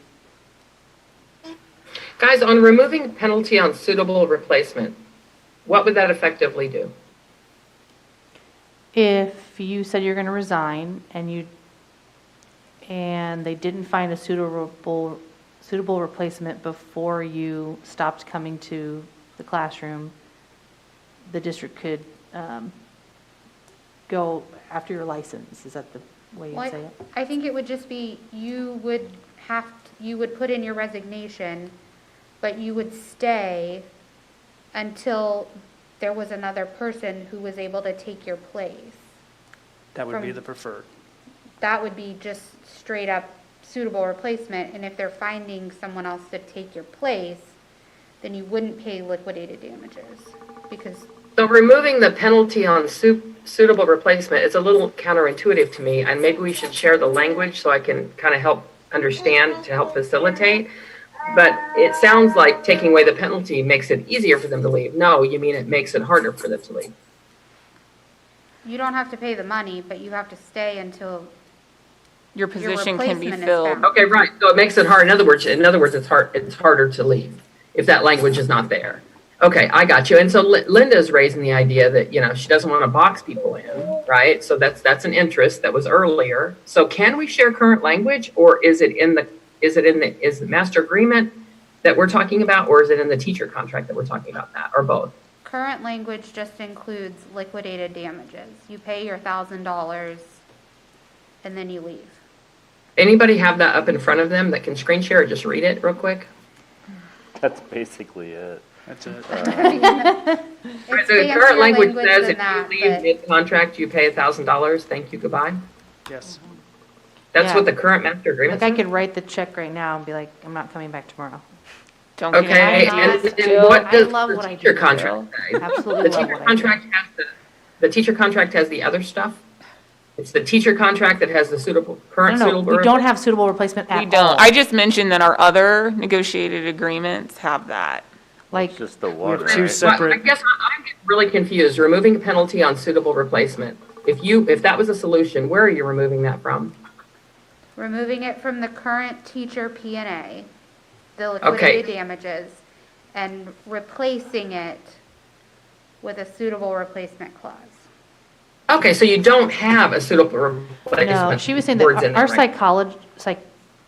guys, on removing penalty on suitable replacement, what would that effectively do? If you said you're going to resign and they didn't find a suitable replacement before you stopped coming to the classroom, the district could go after your license. Is that the way you Well, say it? I think it would just be, you would put in your resignation, but you would stay until there was another person who was able to take your place. That would be From- the preferred. That would be just straight up suitable replacement, and if they're finding someone else to take your place, then you wouldn't pay liquidated damages, because So removing the penalty on suitable replacement is a little counterintuitive to me, and maybe we should share the language so I can kind of help understand to help facilitate. But it sounds like taking away the penalty makes it easier for them to leave. No, you mean it makes it harder for them to leave. you don't have to pay the money, but you have to stay until Your your position can be replacement is filled. found. Okay, right. So it makes it hard. In other words, it's harder to leave if that language is not there. Okay, I got you. And so Linda's raising the idea that, she doesn't want to box people in, right? So that's an interest that was earlier. So can we share current language, or is the master agreement that we're talking about, or is it in the teacher contract that we're talking about that, or both? Current language just includes liquidated damages. You pay your $1,000 and then you leave. Anybody have that up in front of them that can screen share or just read it real quick? That's basically it. That's it. Right, the current language says if you leave mid-contract, you pay $1,000. Thank you, goodbye. Yes. That's Yeah. what the current master agreement Like I says. could write the check right now and be like, I'm not coming back tomorrow. Don't get Okay, it. and Jill, what does I love the what I teacher do, contract say? Absolutely The love teacher what I do. contract has the teacher contract has the other stuff? It's the teacher contract that has the current No, suitable. we don't have suitable replacement at all. We don't. I just mentioned that our other negotiated agreements have that. Like, It's just the We one, have two right? separate. I guess I'm getting really confused. Removing a penalty on suitable replacement. If that was a solution, where are you removing that from? Removing it from the current teacher P and A, the liquidated damages, and replacing it with a suitable replacement clause. Okay, so you don't have a suitable replacement. no, she was saying words that in there, our right?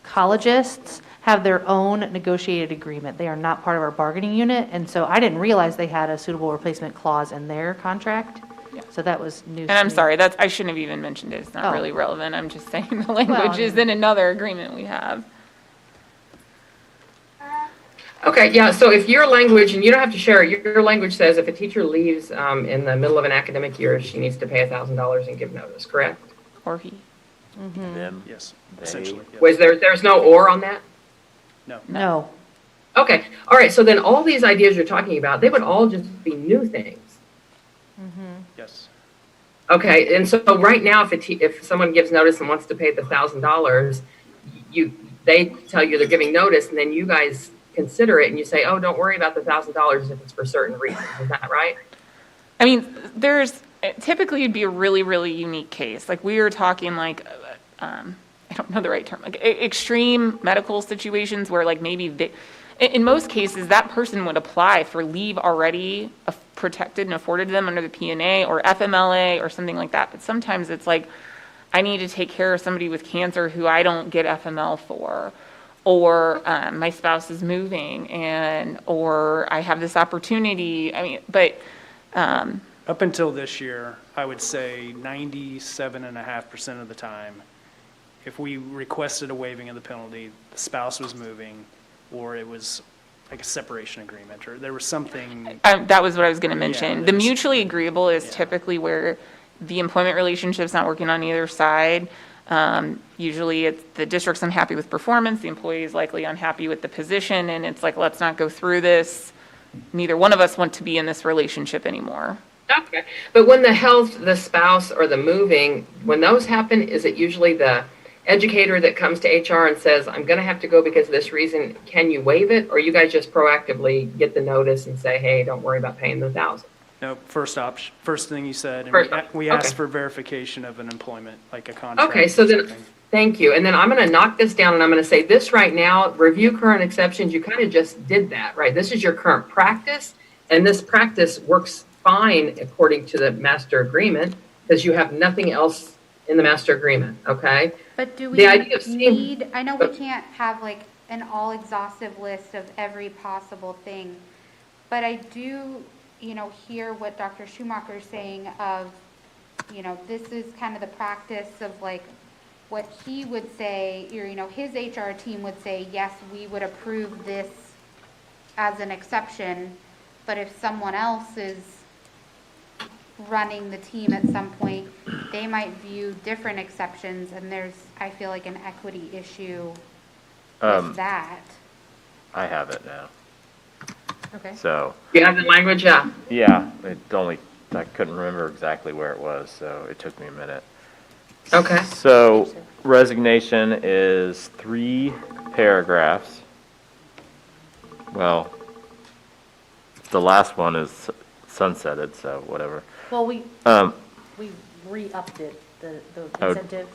psychologists have their own negotiated agreement. They are not part of our bargaining unit, and so I didn't realize they had a suitable replacement clause in their contract. Yeah. So that was news And to I'm me. sorry, I shouldn't have even mentioned it. It's not Oh. really relevant. I'm just saying the language is in another agreement we have. Okay, yeah, so if your language, and you don't have to share it, your language says if a teacher leaves in the middle of an academic year, she needs to pay $1,000 and give notice, correct? Or he. Them, Yes, They- essentially. Yes. Was there's no or on that? No. No, Okay, all right, so then all these ideas you're talking about, they would all just be new things. Yes. Okay, and so right now, if someone gives notice and wants to pay the $1,000, they tell you they're giving notice, and then you guys consider it, and you say, oh, don't worry about the $1,000 if it's for certain reasons. Is that right? I mean, typically it'd be a really, really unique case. Like we were talking like, I don't know the right term, like extreme medical situations where like maybe in most cases, that person would apply for leave already protected and afforded to them under the P&A or FMLA or something like that. But sometimes it's like, I need to take care of somebody with cancer who I don't get FML for, or my spouse is moving, or I have this opportunity. I mean, but Up until this year, I would say 97.5% of the time, if we requested a waiving of the penalty, the spouse was moving, or it was like a separation agreement, or there was something. that was what I was going to mention. The there's- mutually agreeable is Yeah. typically where the employment relationship's not working on either side. Usually it's the district's unhappy with performance, the employee is likely unhappy with the position, and it's like, let's not go through this. Neither one of us want to be in this relationship anymore. Okay, but when the spouse, or the moving, when those happen, is it usually the educator that comes to HR and says, I'm going to have to go because of this reason, can you waive it? Or you guys just proactively get the notice and say, hey, don't worry about paying the $1,000? No, first thing you said, First and we okay. asked for verification of an employment, like a contract. Okay, so or then, something. thank you. And then I'm going to knock this down and I'm going to say this right now, review current exceptions. You kind of just did that, right? This is your current practice, and this practice works fine according to the master agreement because you have nothing else in the master agreement, okay? But do we The idea of seeing- need, I know we can't have like an all exhaustive list of every possible thing, but I do, hear what Dr. Schumacher's saying of, this is kind of the practice of like what he would say, or, his HR team would say, yes, we would approve this as an exception, but if someone else is running the team at some point, they might view different exceptions, and there's, I feel like, an equity issue with that. I have it now. okay. So, You have the language, yeah. yeah, I couldn't remember exactly where it was, so it took me a minute. Okay. So resignation is 3 paragraphs. Well, the last one is sunsetted, so whatever. Well, we Um, re-upped it, the Oh. incentive.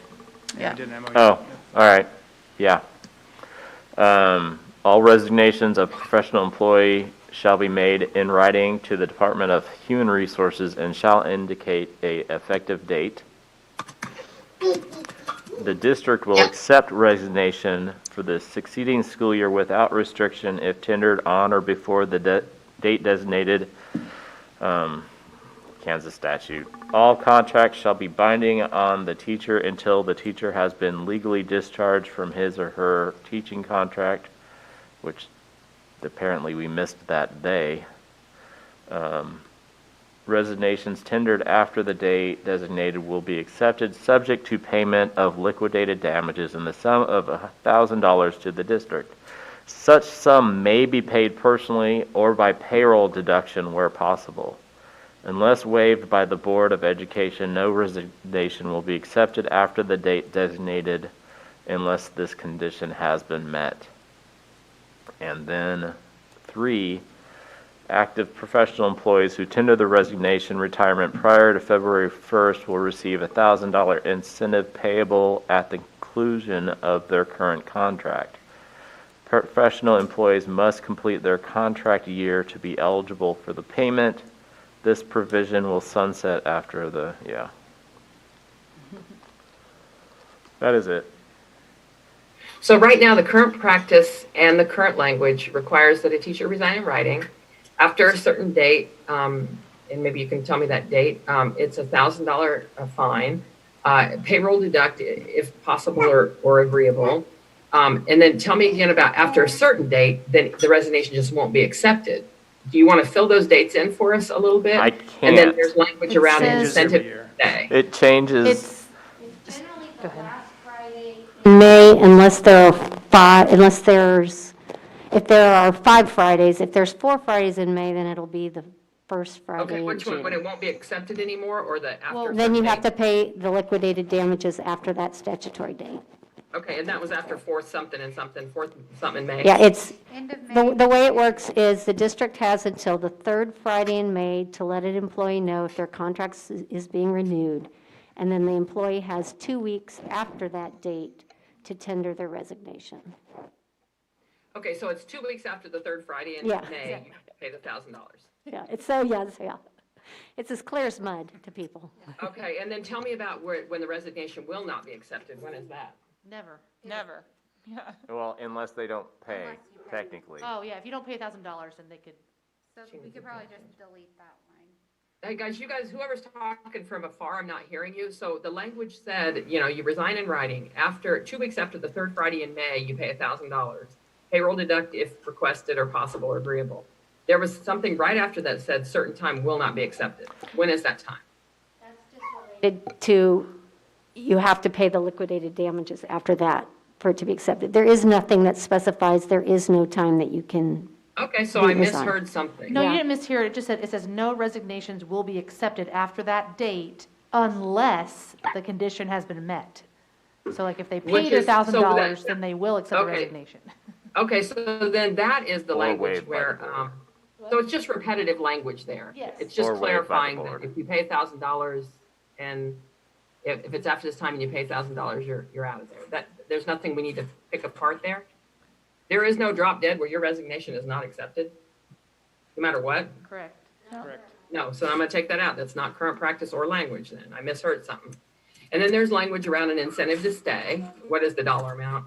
Yeah. We did an MOU. Oh, all right, yeah. All resignations of professional employee shall be made in writing to the Department of Human Resources and shall indicate a effective date. The district will accept resignation for the succeeding school year without restriction if tendered on or before the date designated, Kansas statute. All contracts shall be binding on the teacher until the teacher has been legally discharged from his or her teaching contract, which apparently we missed that day. Resignations tendered after the date designated will be accepted, subject to payment of liquidated damages in the sum of $1,000 to the district. Such sum may be paid personally or by payroll deduction where possible. Unless waived by the Board of Education, no resignation will be accepted after the date designated unless this condition has been met. And then 3, active professional employees who tender the resignation retirement prior to February 1st will receive a $1,000 incentive payable at the conclusion of their current contract. Professional employees must complete their contract year to be eligible for the payment. This provision will sunset after the, yeah. That is it. So right now, the current practice and the current language requires that a teacher resign in writing after a certain date, and maybe you can tell me that date. It's a $1,000 fine, payroll deduct if possible or agreeable. And then tell me again about after a certain date, then the resignation just won't be accepted. Do you want to fill those dates in for us a little bit? I And then can't. there's language It around says- incentive Changes every year. day. It changes. It's, Generally, Go ahead. last Friday in May, unless there are 5, unless there's, if there are 5 Fridays, if there's 4 Fridays in May, then it'll be the first Friday Okay, in which one, when June. it won't be accepted anymore or the after? Well, a Then you certain have date? to pay the liquidated damages after that statutory date. Okay, and that was after fourth something in May? Yeah, it's, End of the May. way it works is the district has until the 3rd Friday in May to let an employee know if their contract is being renewed. And then the employee has 2 weeks after that date to tender their resignation. Okay, so it's 2 weeks after the third Friday in Yeah, May, you exactly. have to pay the $1,000. Yeah, it's so, yeah, it's as clear as mud to people. Okay, and then tell me about when the resignation will not be accepted. When is that? never. Never. Yeah. Well, unless they don't pay, technically. Oh, yeah, if you don't pay $1,000, then they could, So we could probably just delete that line. Hey, guys, whoever's talking from afar, I'm not hearing you. So the language said, you resign in writing. After 2 weeks after the third Friday in May, you pay $1,000. Payroll deduct if requested or possible or agreeable. There was something right after that said certain time will not be accepted. When is that time? You have to pay the liquidated damages after that for it to be accepted. There is nothing that specifies there is no time that you can, Okay, so I Be resigned. misheard something. no, you Yeah. didn't mishear it, it says no resignations will be accepted after that date unless the condition has been met. So like if they Which paid is- so $1,000, that- then they will accept the okay. resignation. Okay, so then that is the Or language waived by the where, board. so it's just repetitive language there. Yes. It's just Or waived by the clarifying that board. if you pay $1,000 and if it's after this time and you pay $1,000, you're out of there. There's nothing we need to pick apart there. There is no drop dead where your resignation is not accepted, no matter what. Correct. Correct. No, so I'm gonna take that out. That's not current practice or language then. I misheard something. And then there's language around an incentive to stay. What is the dollar amount?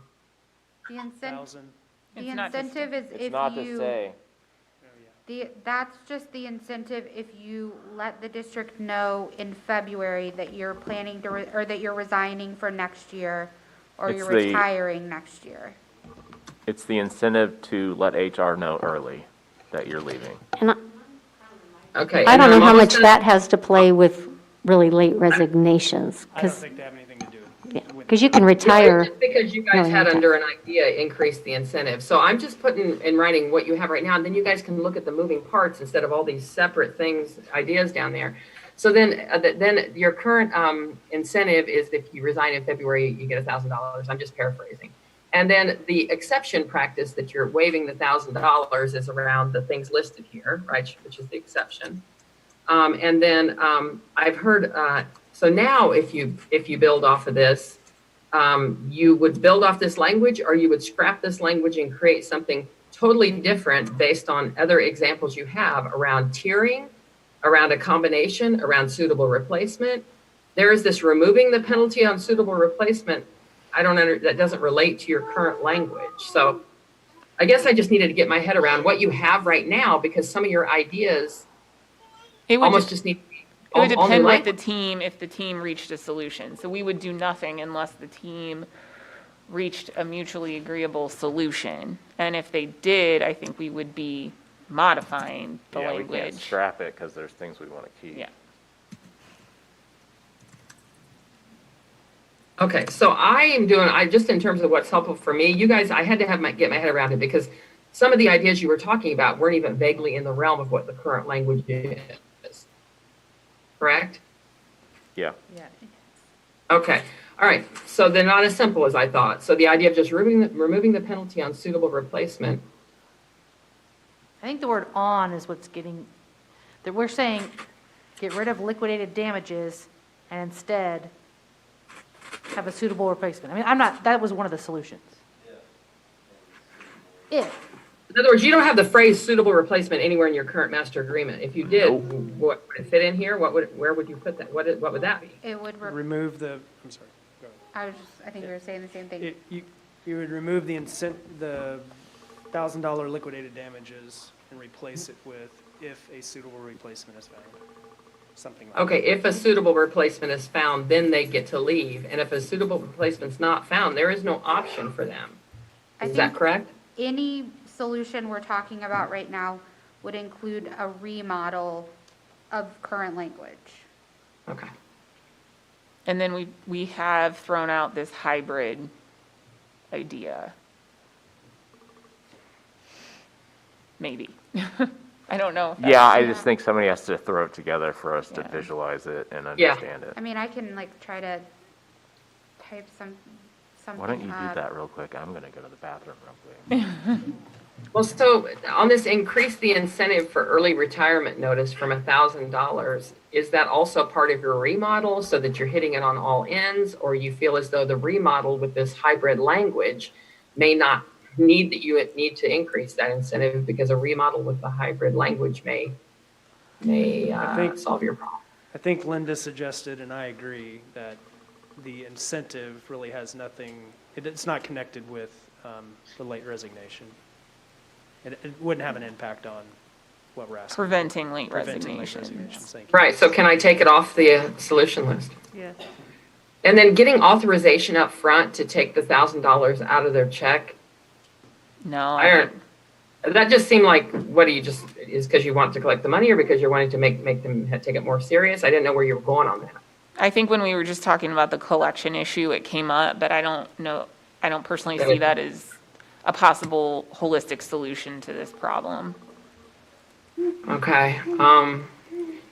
The incentive, 1,000. the It's not to incentive is It's if not to you, say. that's just the incentive if you let the district know in February that you're planning to, or that you're resigning for next year, or It's you're the- retiring next year. It's the incentive to let HR know early that you're leaving. and Okay. I and don't know I'm how almost much done. that has to play with really late resignations, I don't because, think they have anything to do yeah, with. because you can Yeah, retire. it's just because you guys No, had anytime. under an idea increase the incentive. So I'm just putting in writing what you have right now, and then you guys can look at the moving parts instead of all these separate things, ideas down there. So then your current incentive is if you resign in February, you get $1,000. I'm just paraphrasing. And then the exception practice that you're waiving the $1,000 is around the things listed here, right, which is the exception. And then I've heard, so now if you build off of this, you would build off this language or you would scrap this language and create something totally different based on other examples you have around tiering, around a combination, around suitable replacement. There is this removing the penalty on suitable replacement. That doesn't relate to your current language. So I guess I just needed to get my head around what you have right now because some of your ideas It would almost just, just need to be it would all new depend what the language. team, if the team reached a solution. So we would do nothing unless the team reached a mutually agreeable solution. And if they did, I think we would be modifying the Yeah, we can't language. scrap it because there's things we want to keep. Yeah. Okay, so just in terms of what's helpful for me, you guys, I had to get my head around it because some of the ideas you were talking about weren't even vaguely in the realm of what the current language is. correct? Yeah. Yeah. Okay, all right, so they're not as simple as I thought. So the idea of just removing the penalty on suitable replacement, I think the word "on" is what's getting, that we're saying, get rid of liquidated damages and instead have a suitable replacement. I mean, that was one of the solutions. If, in other words, you don't have the phrase suitable replacement anywhere in your current master agreement. If you did, what would it fit in here? Where would you put that? What would that be? It would, Remove the, I'm sorry, go ahead. I think you were saying the same thing. You would remove the the $1,000 liquidated damages and replace it with if a suitable replacement is found, something like that. Okay, if a suitable replacement is found, then they get to leave. And if a suitable replacement's not found, there is no option for them. I Is that think correct? any solution we're talking about right now would include a remodel of current language. Okay. And then we have thrown out this hybrid idea. Maybe. I don't know. if that's- Yeah, I just think somebody has to throw it together for us to Yeah. visualize it and Yeah. understand it. I mean, I can like try to type something Why don't you up. do that real quick? I'm gonna go to the bathroom real quick. Well, so on this increase the incentive for early retirement notice from $1,000, is that also part of your remodel so that you're hitting it on all ends? Or you feel as though the remodel with this hybrid language may not need to increase that incentive because a remodel with the hybrid language may solve your problem? I think Linda suggested, and I agree, that the incentive really has nothing, it's not connected with the late resignation. It wouldn't have an impact on what we're asking. Preventing late Preventing late resignations. resignations, thank you. Right, so can I take it off the solution list? yeah. And then getting authorization up front to take the $1,000 out of their check, No, I don't, that just seemed like, what do you just, is because you want to collect the money or because you're wanting to make them take it more serious? I didn't know where you were going on that. I think when we were just talking about the collection issue, it came up, but I don't know, I don't personally see that as a possible holistic solution to this problem. Okay.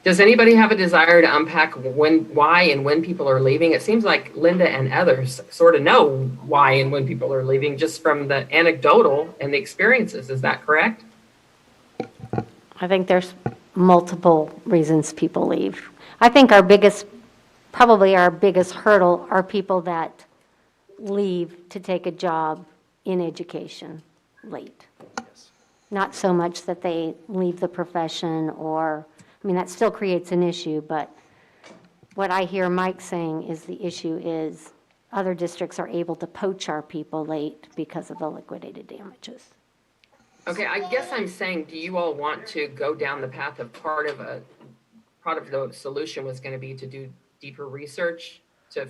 Does anybody have a desire to unpack why and when people are leaving? It seems like Linda and others sort of know why and when people are leaving just from the anecdotal and the experiences. Is that correct? I think there's multiple reasons people leave. I think probably our biggest hurdle are people that leave to take a job in education late. Yes. Not so much that they leave the profession that still creates an issue, but what I hear Mike saying is the issue is other districts are able to poach our people late because of the liquidated damages. Okay, I guess I'm saying, do you all want to go down the path of part of the solution was going to be to do deeper research to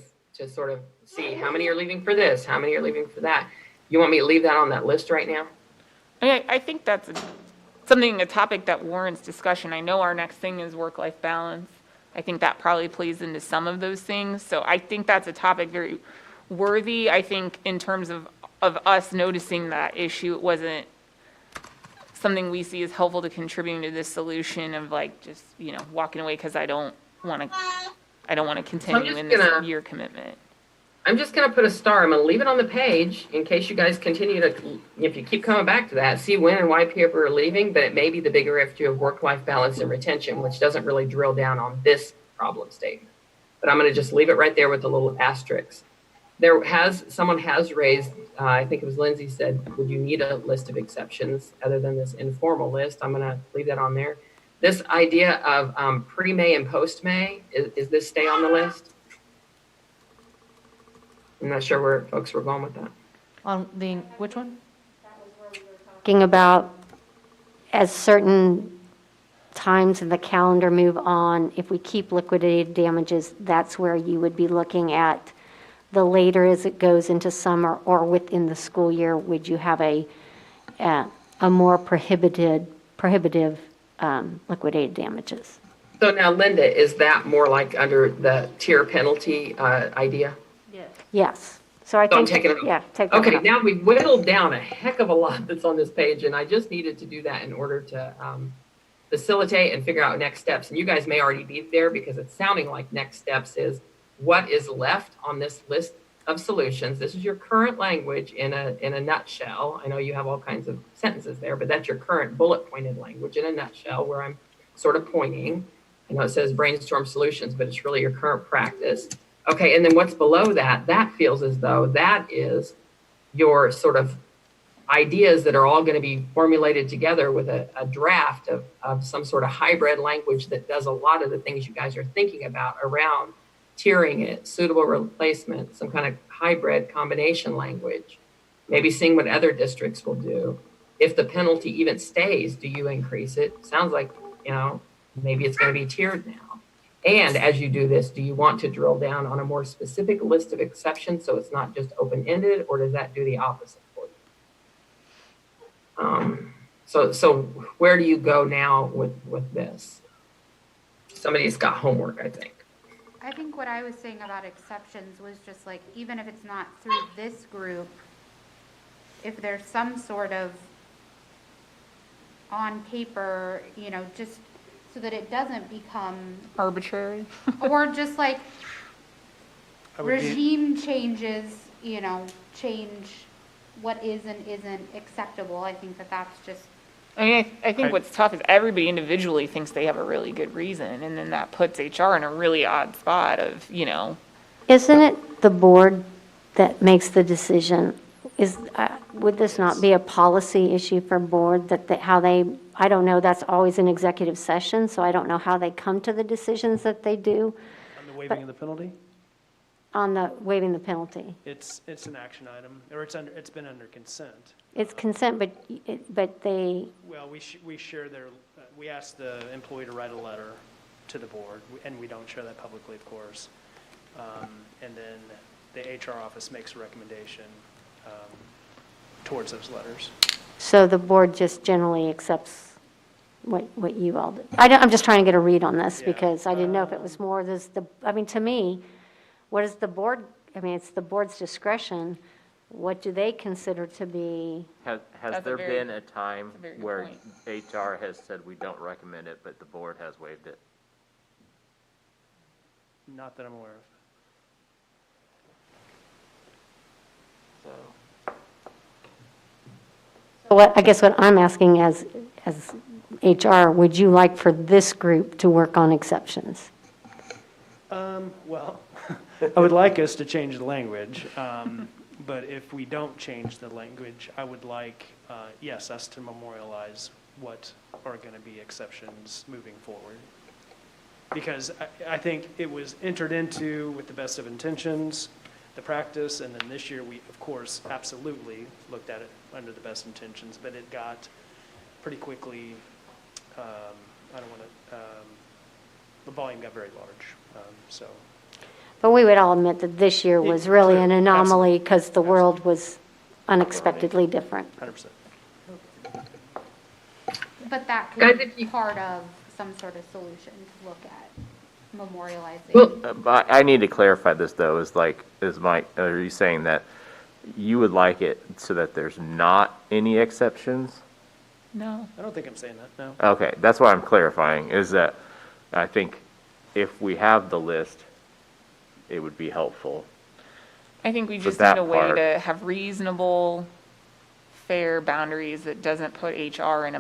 sort of see how many are leaving for this, how many are leaving for that? You want me to leave that on that list right now? I think that's a topic that warrants discussion. I know our next thing is work-life balance. I think that probably plays into some of those things. So I think that's a topic very worthy. I think in terms of us noticing that issue, it wasn't something we see as helpful to contributing to this solution of like just, walking away because I don't want to continue in this year commitment. I'm just going to put a star. I'm going to leave it on the page in case you guys continue to, if you keep coming back to that, see when and why people are leaving, but it may be the bigger issue of work-life balance and retention, which doesn't really drill down on this problem statement. But I'm going to just leave it right there with a little asterisk. Someone has raised, I think it was Lindsay said, would you need a list of exceptions other than this informal list? I'm going to leave that on there. This idea of pre-May and post-May, is this stay on the list? I'm not sure where folks were going with that. On which one? Talking about as certain times in the calendar move on, if we keep liquidated damages, that's where you would be looking at the later as it goes into summer or within the school year, would you have a more prohibitive liquidated damages? So now, Linda, is that more like under the tier penalty idea? Yes. So I So I'm think, taking it off. yeah, take that Okay, off. now we've whittled down a heck of a lot that's on this page, and I just needed to do that in order to facilitate and figure out next steps. And you guys may already be there because it's sounding like next steps is what is left on this list of solutions. This is your current language in a nutshell. I know you have all kinds of sentences there, but that's your current bullet pointed language in a nutshell where I'm sort of pointing. I know it says brainstorm solutions, but it's really your current practice. Okay, and then what's below that, that feels as though that is your sort of ideas that are all going to be formulated together with a draft of some sort of hybrid language that does a lot of the things you guys are thinking about around tiering it, suitable replacement, some kind of hybrid combination language, maybe seeing what other districts will do. If the penalty even stays, do you increase it? Sounds like, maybe it's going to be tiered now. And as you do this, do you want to drill down on a more specific list of exceptions so it's not just open-ended, or does that do the opposite for you? So where do you go now with this? Somebody's got homework, I think. I think what I was saying about exceptions was just like, even if it's not through this group, if there's some sort of on paper, just so that it doesn't become, Arbitrary. or just like I would be- regime changes, change what is and isn't acceptable. I think that's just, I mean, I think what's tough is everybody individually thinks they have a really good reason, and then that puts HR in a really odd spot of, Isn't it the board that makes the decision? Would this not be a policy issue for board I don't know, that's always an executive session, so I don't know how they come to the decisions that they do On the waiving of the penalty, on the waiving the penalty. it's an action item, or it's been under consent. It's consent, but they, Well, we share we ask the employee to write a letter to the board, and we don't share that publicly, of course. And then the HR office makes a recommendation towards those letters. so the board just generally accepts what you all do. I'm just trying to get a read on this Yeah. because I didn't know if it was more to me, what is the board, it's the board's discretion. What do they consider to be? Has That's a there very- been a time that's a very good where point. HR has said we don't recommend it, but the board has waived it? Not that I'm aware of. So, I guess what I'm asking as HR, would you like for this group to work on exceptions? Well, I would like us to change the language, but if we don't change the language, I would like, yes, us to memorialize what are going to be exceptions moving forward. Because I think it was entered into with the best of intentions, the practice, and then this year we, of course, absolutely looked at it under the best intentions, but it got pretty quickly, the volume got very large, so. But we would all admit that this year was really an anomaly because the world was unexpectedly different. 100%. but that Guys, could if be you- part of some sort of solution to look at, memorializing. Well, but I need to clarify this though, are you saying that you would like it so that there's not any exceptions? No. I don't think I'm saying that, no. Okay, that's what I'm clarifying, is that I think if we have the list, it would be helpful. I think we So just that need a way part- to have reasonable, fair boundaries that doesn't put HR in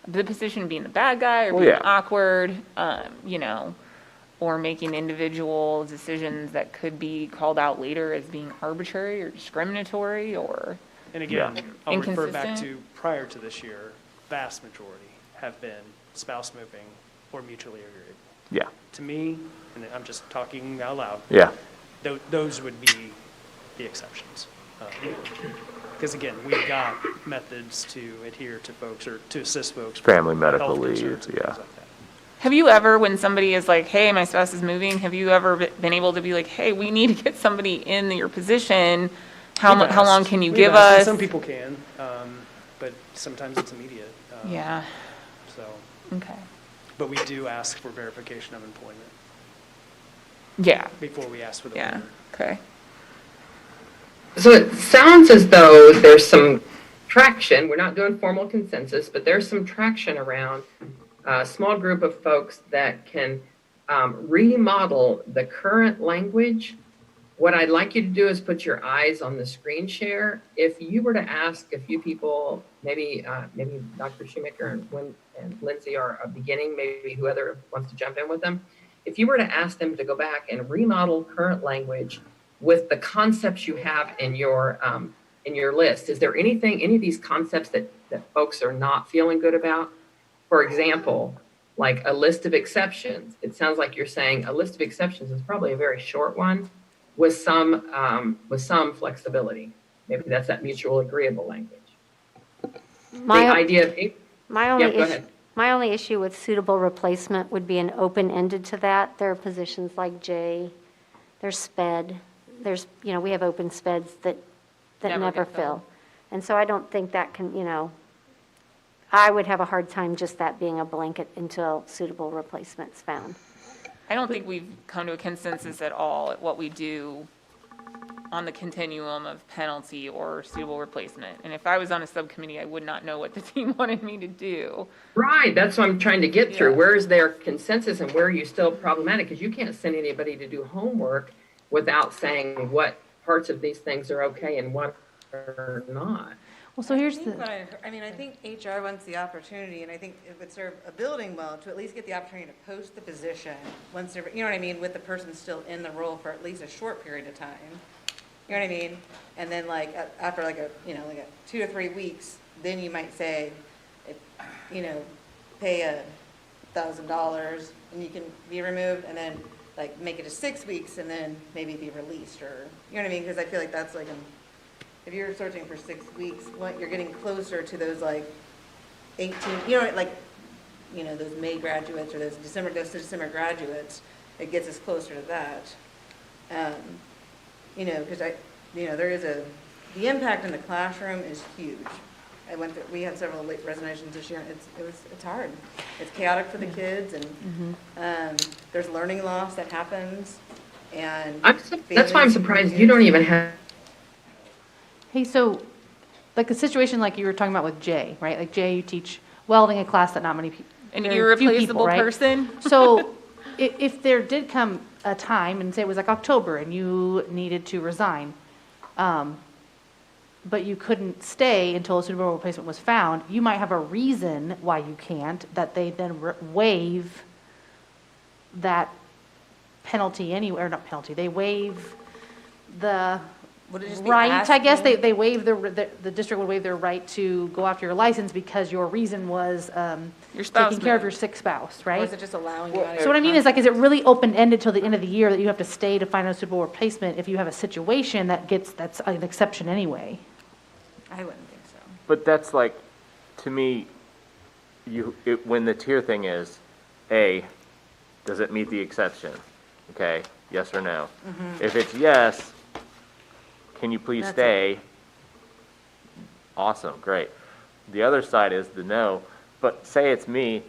the position of being the bad guy or Well, being yeah. awkward, or making individual decisions that could be called out later as being arbitrary or discriminatory or, And again, Yeah. I'll refer back Inconsistent. to prior to this year, vast majority have been spouse moving or mutually agreed. Yeah, To me, and I'm just talking out loud, yeah, those would be the exceptions. Because again, we've got methods to adhere to folks or to assist folks. with Family medical health leave, concerns and yeah. things like that. have you ever, when somebody is like, hey, my spouse is moving, have you ever been able to be like, hey, we need to get somebody in your position? How We've long asked. can you We've give asked, and us? Some people can, but sometimes it's immediate. Yeah, So, okay. but we do ask for verification of employment Yeah, before we ask for the yeah, waiver. okay. so it sounds as though there's some traction. We're not doing formal consensus, but there's some traction around a small group of folks that can remodel the current language. What I'd like you to do is put your eyes on the screen share. If you were to ask a few people, maybe Dr. Shoemaker and Lindsay are beginning, maybe whoever wants to jump in with them. If you were to ask them to go back and remodel current language with the concepts you have in your list, is there any of these concepts that folks are not feeling good about? For example, like a list of exceptions. It sounds like you're saying a list of exceptions is probably a very short one with some flexibility. Maybe that's that mutual agreeable language. The idea of My only yeah, go issue, ahead. my only issue with suitable replacement would be an open-ended to that. There are positions like J, there's sped, we have open speds that Never never get fill. filled. And so I don't think that can, I would have a hard time just that being a blanket until suitable replacement's found. I don't think we've come to a consensus at all at what we do on the continuum of penalty or suitable replacement. And if I was on a subcommittee, I would not know what the team wanted me to do. Right, that's what I'm trying to get through. Yeah. Where is there consensus and where are you still problematic? Because you can't send anybody to do homework without saying what parts of these things are okay and what are not. Well, so here's I think the, what I think HR wants the opportunity, and I think it would serve a building well to at least get the opportunity to post the position once they're, you know what I mean, with the person still in the role for at least a short period of time. You know what I mean? And then like after like a 2 or 3 weeks, then you might say, pay $1,000 and you can be removed, and then like make it to 6 weeks and then maybe be released, or, you know what I mean? Because I feel like that's like if you're searching for 6 weeks, you're getting closer to those like 18, those May graduates or those December graduates, it gets us closer to that. Because there is the impact in the classroom is huge. We had several late resignations this year. It's hard. It's chaotic for the kids, and there's learning loss that happens. And That's why I'm surprised you don't even have. hey, so, like a situation like you were talking about with Jay, right? Like Jay, you teach welding, a class that not many people. An irreplaceable person? So if there did come a time, and say it was like October, and you needed to resign, but you couldn't stay until a suitable replacement was found, you might have a reason why you can't, that they then waive that penalty anyway, or not penalty, they waive the would it just be right, I guess asking? they waive the district would waive their right to go after your license because your reason was Your spouse taking care of moved. your sick spouse, Or right? is it just allowing you out of So what I mean is, like, is it really open-ended till the end of the year that you have to stay to find a suitable replacement if you have a situation that's an exception anyway? I wouldn't think so. But that's like, to me, when the tier thing is, A, does it meet the exception? Okay, yes or no? If it's yes, can you please That's stay? Awesome, great. The other side is the no, but say it's me,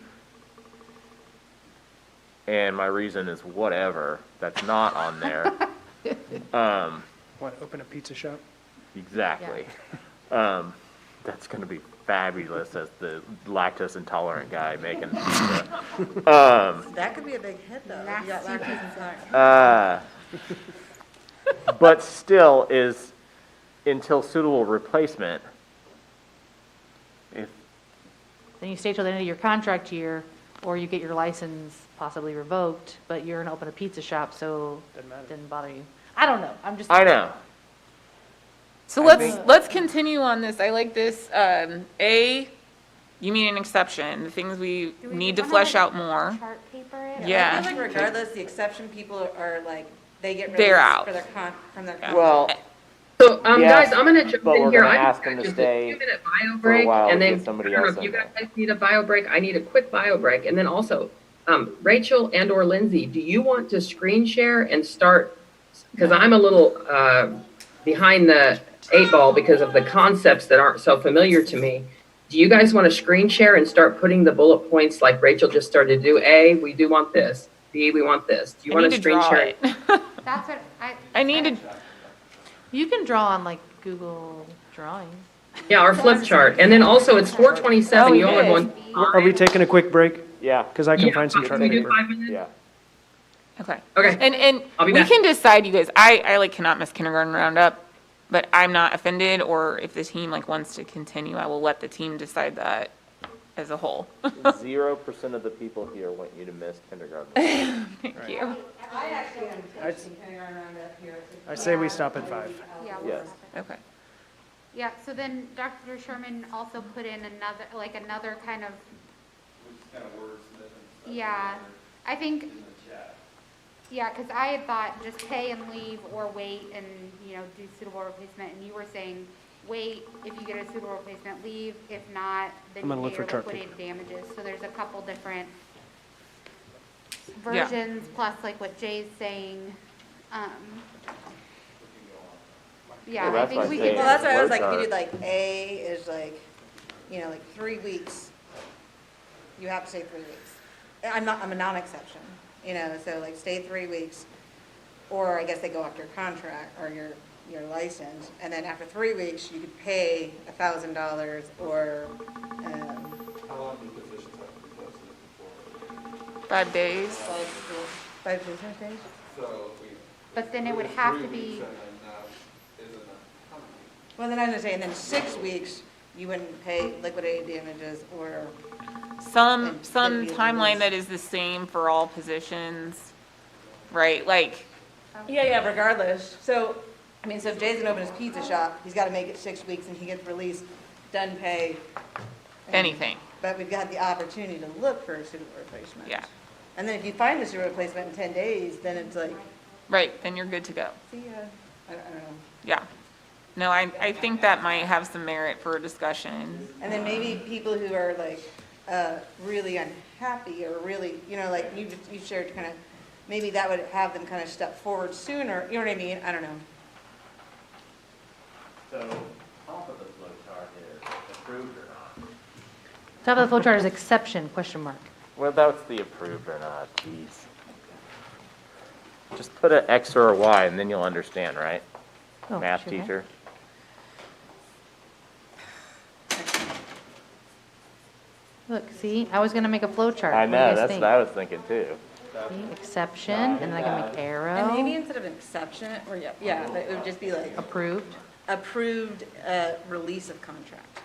and my reason is whatever, that's not on there. What, open a pizza shop? Exactly. That's gonna be fabulous as the lactose intolerant guy making pizza. That could be a big hit, though. If you got lactose intolerant. But still is until suitable replacement. If, Then you stay till the end of your contract year, or you get your license possibly revoked, but you're gonna open a pizza shop, so Doesn't matter. it didn't bother you. I don't know, I'm just. I know. So I think- let's continue on this. I like this. A, you mean an exception, the things we need to flesh out more. Chart paper it? Yeah. I feel like regardless, the exception people are like, they get They're released out. for their from their contract. Well, So, Yes, guys, I'm going to jump but in we're here. gonna I ask them to just stay a 2-minute bio for a break, while and to then get somebody I don't know else if you in there. guys need a bio break. I need a quick bio break, and then also, Rachel and/or Lindsay, do you want to screen share and start? Because I'm a little behind the 8 ball because of the concepts that aren't so familiar to me. Do you guys want to screen share and start putting the bullet points like Rachel just started to do? A, we do want this. B, we want this. Do you I want need to to screen draw share? it. That's what I need to, You can draw on like Google Drawings. Yeah, our flip chart. And then also it's 4:27. Oh, You all are it going. Are we taking a quick break? Yeah. Because I can Yeah, find some can chart we do paper. 5 minutes? Yeah. Okay. Okay. And I'll be we back. can decide, you guys, I like cannot miss kindergarten roundup, but I'm not offended, or if the team like wants to continue, I will let the team decide that as a whole. 0% of the people here want you to miss kindergarten. Thank you. I say we stop at 5. Yeah, Yes. Okay. Yeah, so then Dr. Sherman also put in another kind of. Yeah, I think, yeah, because I had thought just pay and leave or wait and, do suitable replacement. And you were saying, wait, if you get a suitable replacement, leave. If not, then I'm gonna you look pay for your chart liquidated damages. So there's a couple different Yeah. versions, plus like what Jay's saying. Yeah, Well, I that's think why we I say could. Well, that's why I was like, if Flowchart. you did like A is like, like 3 weeks, you have to stay 3 weeks. I'm a non-exception, so like stay 3 weeks, or I guess they go after your contract or your license, and then after 3 weeks, you could pay $1,000 or, How long do positions have to be posted before? 5 days. 5 business days? So if we. But then it would if have 3 to be. weeks and then that isn't a, how many? Well, then I was gonna say, and then 6 weeks, you wouldn't pay liquidated damages or, Some And some it'd be timeline released. that is the same for all positions, right? Like, yeah, regardless. So, so if Jay's gonna open his pizza shop, he's gotta make it 6 weeks and he gets released, doesn't pay. and- anything. But we've got the opportunity to look for a suitable replacement. Yeah. And then if you find a suitable replacement in 10 days, then it's like, Right, then you're good to go. see ya. I don't know. Yeah. No, I think that might have some merit for a discussion. And then maybe people who are like, really unhappy or really, like you shared kind of, maybe that would have them kind of step forward sooner, you know what I mean? I don't know. So, top of the flow chart is approved or not? Top of the flow chart is exception, question mark. Well, that's the approved or not, geez. Just put an X or a Y and then you'll understand, right? Oh, Math sure. teacher. Look, see, I was gonna make a flow chart. I What do know, you guys that's think? what I was thinking too. See, exception, and then I can make And maybe arrow, instead of an exception, or yeah, but it would just be like approved. approved, release of contract.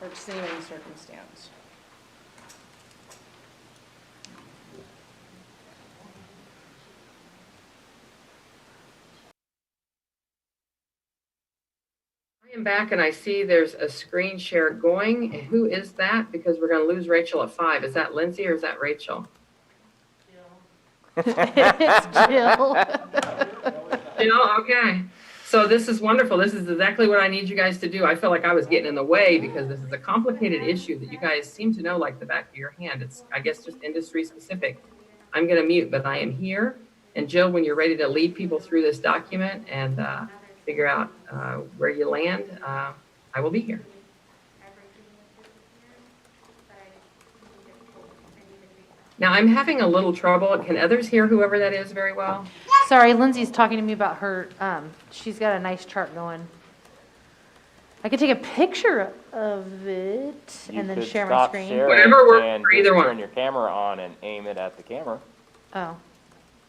Or extenuating circumstance. I am back and I see there's a screen share going. And who is that? Because we're going to lose Rachel at 5. Is that Lindsay or is that Rachel? It's Jill. Okay. So this is wonderful. This is exactly what I need you guys to do. I feel like I was getting in the way because this is a complicated issue that you guys seem to know like the back of your hand. It's, I guess, just industry specific. I'm going to mute, but I am here. And Jill, when you're ready to lead people through this document and figure out where you land, I will be here. Now, I'm having a little trouble. Can others hear whoever that is very well? Sorry, Lindsay's talking to me about her, she's got a nice chart going. I could take a picture of it You and then could share my stop screen. sharing Whatever works and for just either one. Turn your camera on and aim it at the camera. Oh,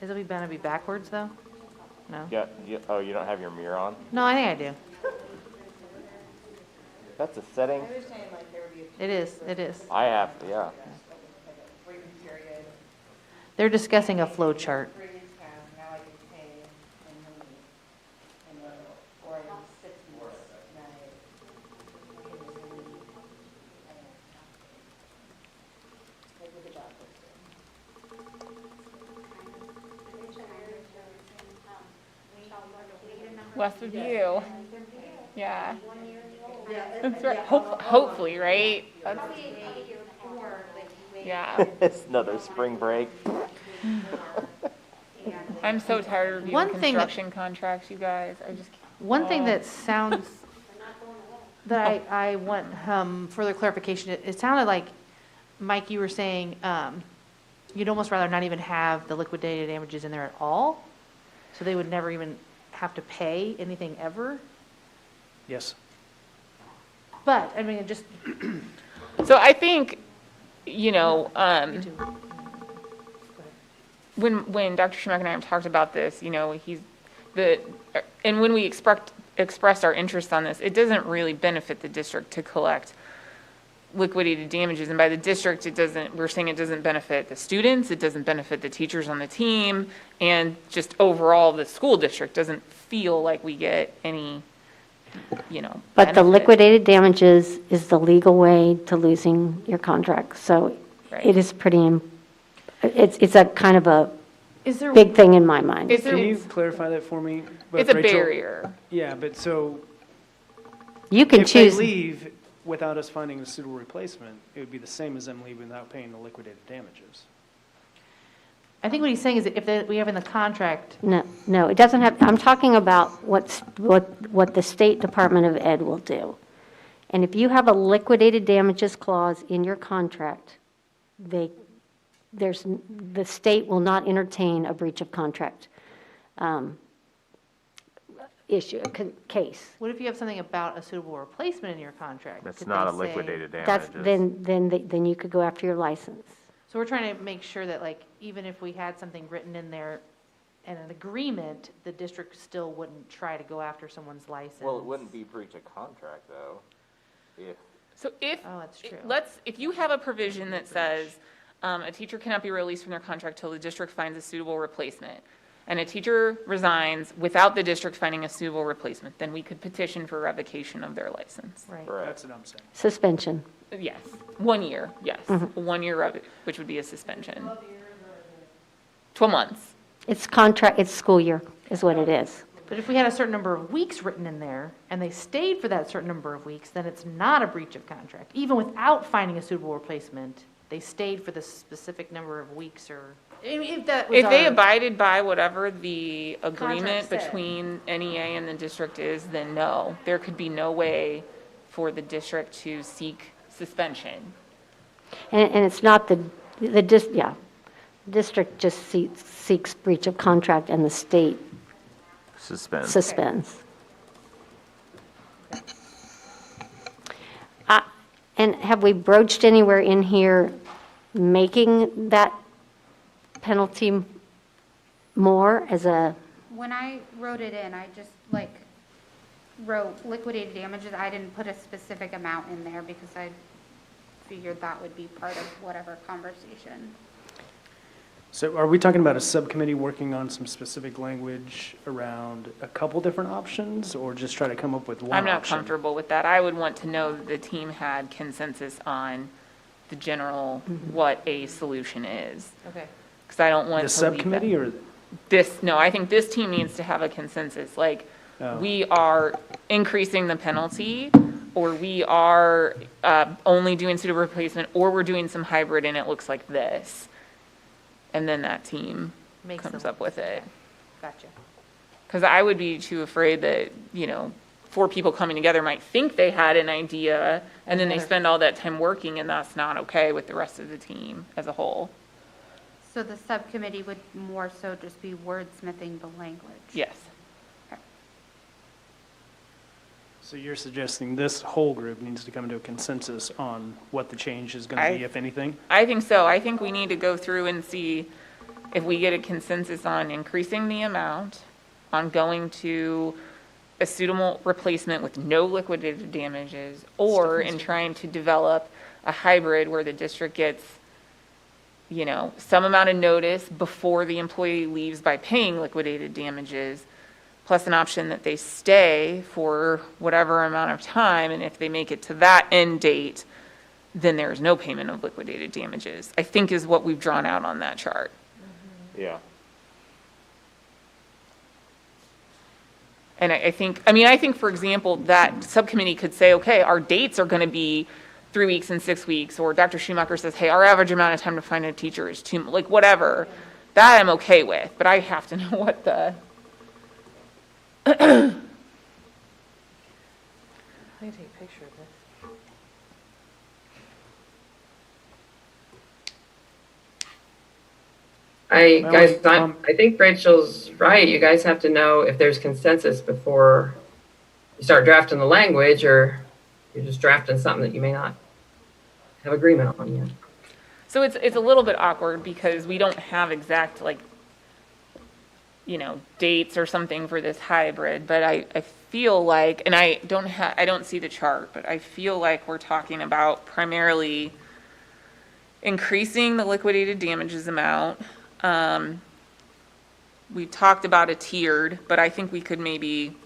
is it gonna be backwards though? No? Yeah, oh, you don't have your mirror on? No, I think I do. That's a setting. I was saying like there would be a It is, it is. I have, yeah. like a waiting period, They're discussing a flow chart. 3 weeks passed, now I can pay and leave. And then, or 6 months, now I can just leave. Like with the job posting. West View. Yeah. Yeah, That's right. Hopefully, right? That's, yeah. It's another spring break. I'm so tired of One reviewing thing that- construction contracts, you guys. I just can't. One thing Oh. that sounds, that I want further clarification, it sounded like, Mike, you were saying you'd almost rather not even have the liquidated damages in there at all, so they would never even have to pay anything ever? Yes. But, I mean, it just, So I think, you know, me too. Go ahead. when Dr. Schumacher and I have talked about this, you know, and when we expressed our interest on this, it doesn't really benefit the district to collect liquidated damages. And by the district, we're saying it doesn't benefit the students, it doesn't benefit the teachers on the team, and just overall, the school district doesn't feel like we get any, you know, But the benefit. liquidated damages is the legal way to losing your contract. So Right. it is it's a kind of a Is there, big thing in my mind. It's Can you a, clarify that for me? But it's a Rachel- barrier. Yeah, but so You can if they choose, leave without us finding a suitable replacement, it would be the same as them leaving without paying the liquidated damages. I think what he's saying is that if we have in the contract, no, it doesn't have, I'm talking about what the State Department of Ed will do. And if you have a liquidated damages clause in your contract, the state will not entertain a breach of contract case. what if you have something about a suitable replacement in your contract? That's Could not a they say- liquidated That's, damages. then you could go after your license. So we're trying to make sure that, like, even if we had something written in there and an agreement, the district still wouldn't try to go after someone's license. Well, it wouldn't be breach of contract, though, if, So Oh, that's true. if you have a provision that says, a teacher cannot be released from their contract till the district finds a suitable replacement, and a teacher resigns without the district finding a suitable replacement, then we could petition for revocation of their license. Right. correct. That's what I'm saying. Yes, Suspension. 1 year, yes, Mm-hmm. 1 year, which would be a suspension. 12 months. It's school year is what it is. But if we had a certain number of weeks written in there, and they stayed for that certain number of weeks, then it's not a breach of contract. Even without finding a suitable replacement, they stayed for the specific number of weeks or, if that was If they our- abided by whatever the agreement said. between NEA and the district is, then no, there could be no way for the district to seek suspension. And it's not district just seeks breach of contract and the state Suspend. suspends. And have we broached anywhere in here making that penalty more as a, When I wrote it in, I just like wrote liquidated damages. I didn't put a specific amount in there because I figured that would be part of whatever conversation. So are we talking about a subcommittee working on some specific language around a couple different options, or just try to come up with one I'm not option? comfortable with that. I would want to know that the team had consensus on the general, what a solution is. Okay. Because I don't want The to leave subcommittee, or, no, I think this team needs to have a consensus, like, Oh. we are increasing the penalty, or we are only doing suitable replacement, or we're doing some hybrid and it looks like this. And then that team Makes comes them- up with it. Gotcha. Because I would be too afraid that, you know, 4 people coming together might think they had an idea, and then they Another- spend all that time working, and that's not okay with the rest of the team as a whole. So the subcommittee would more so just be wordsmithing the language. Yes. so you're suggesting this whole group needs to come to a consensus on what the change is going to be, if anything? I think so. I think we need to go through and see if we get a consensus on increasing the amount, on going to a suitable replacement with no liquidated damages, or in trying to develop a hybrid where the district gets, you know, some amount of notice before the employee leaves by paying liquidated damages, plus an option that they stay for whatever amount of time, and if they make it to that end date, then there is no payment of liquidated damages, I think is what we've drawn out on that chart. Yeah. And I think, for example, that subcommittee could say, okay, our dates are going to be 3 weeks and 6 weeks, or Dr. Schumacher says, hey, our average amount of time to find a teacher is 2, like, whatever. That I'm okay with, but I have to know what the, I can take a picture of this. I think Rachel's right. You guys have to know if there's consensus before you start drafting the language, or you're just drafting something that you may not have agreement on yet. So it's a little bit awkward because we don't have exact, like, dates or something for this hybrid, but I feel like, and I don't see the chart, but I feel like we're talking about primarily increasing the liquidated damages amount. We talked about a tiered, but I think we could maybe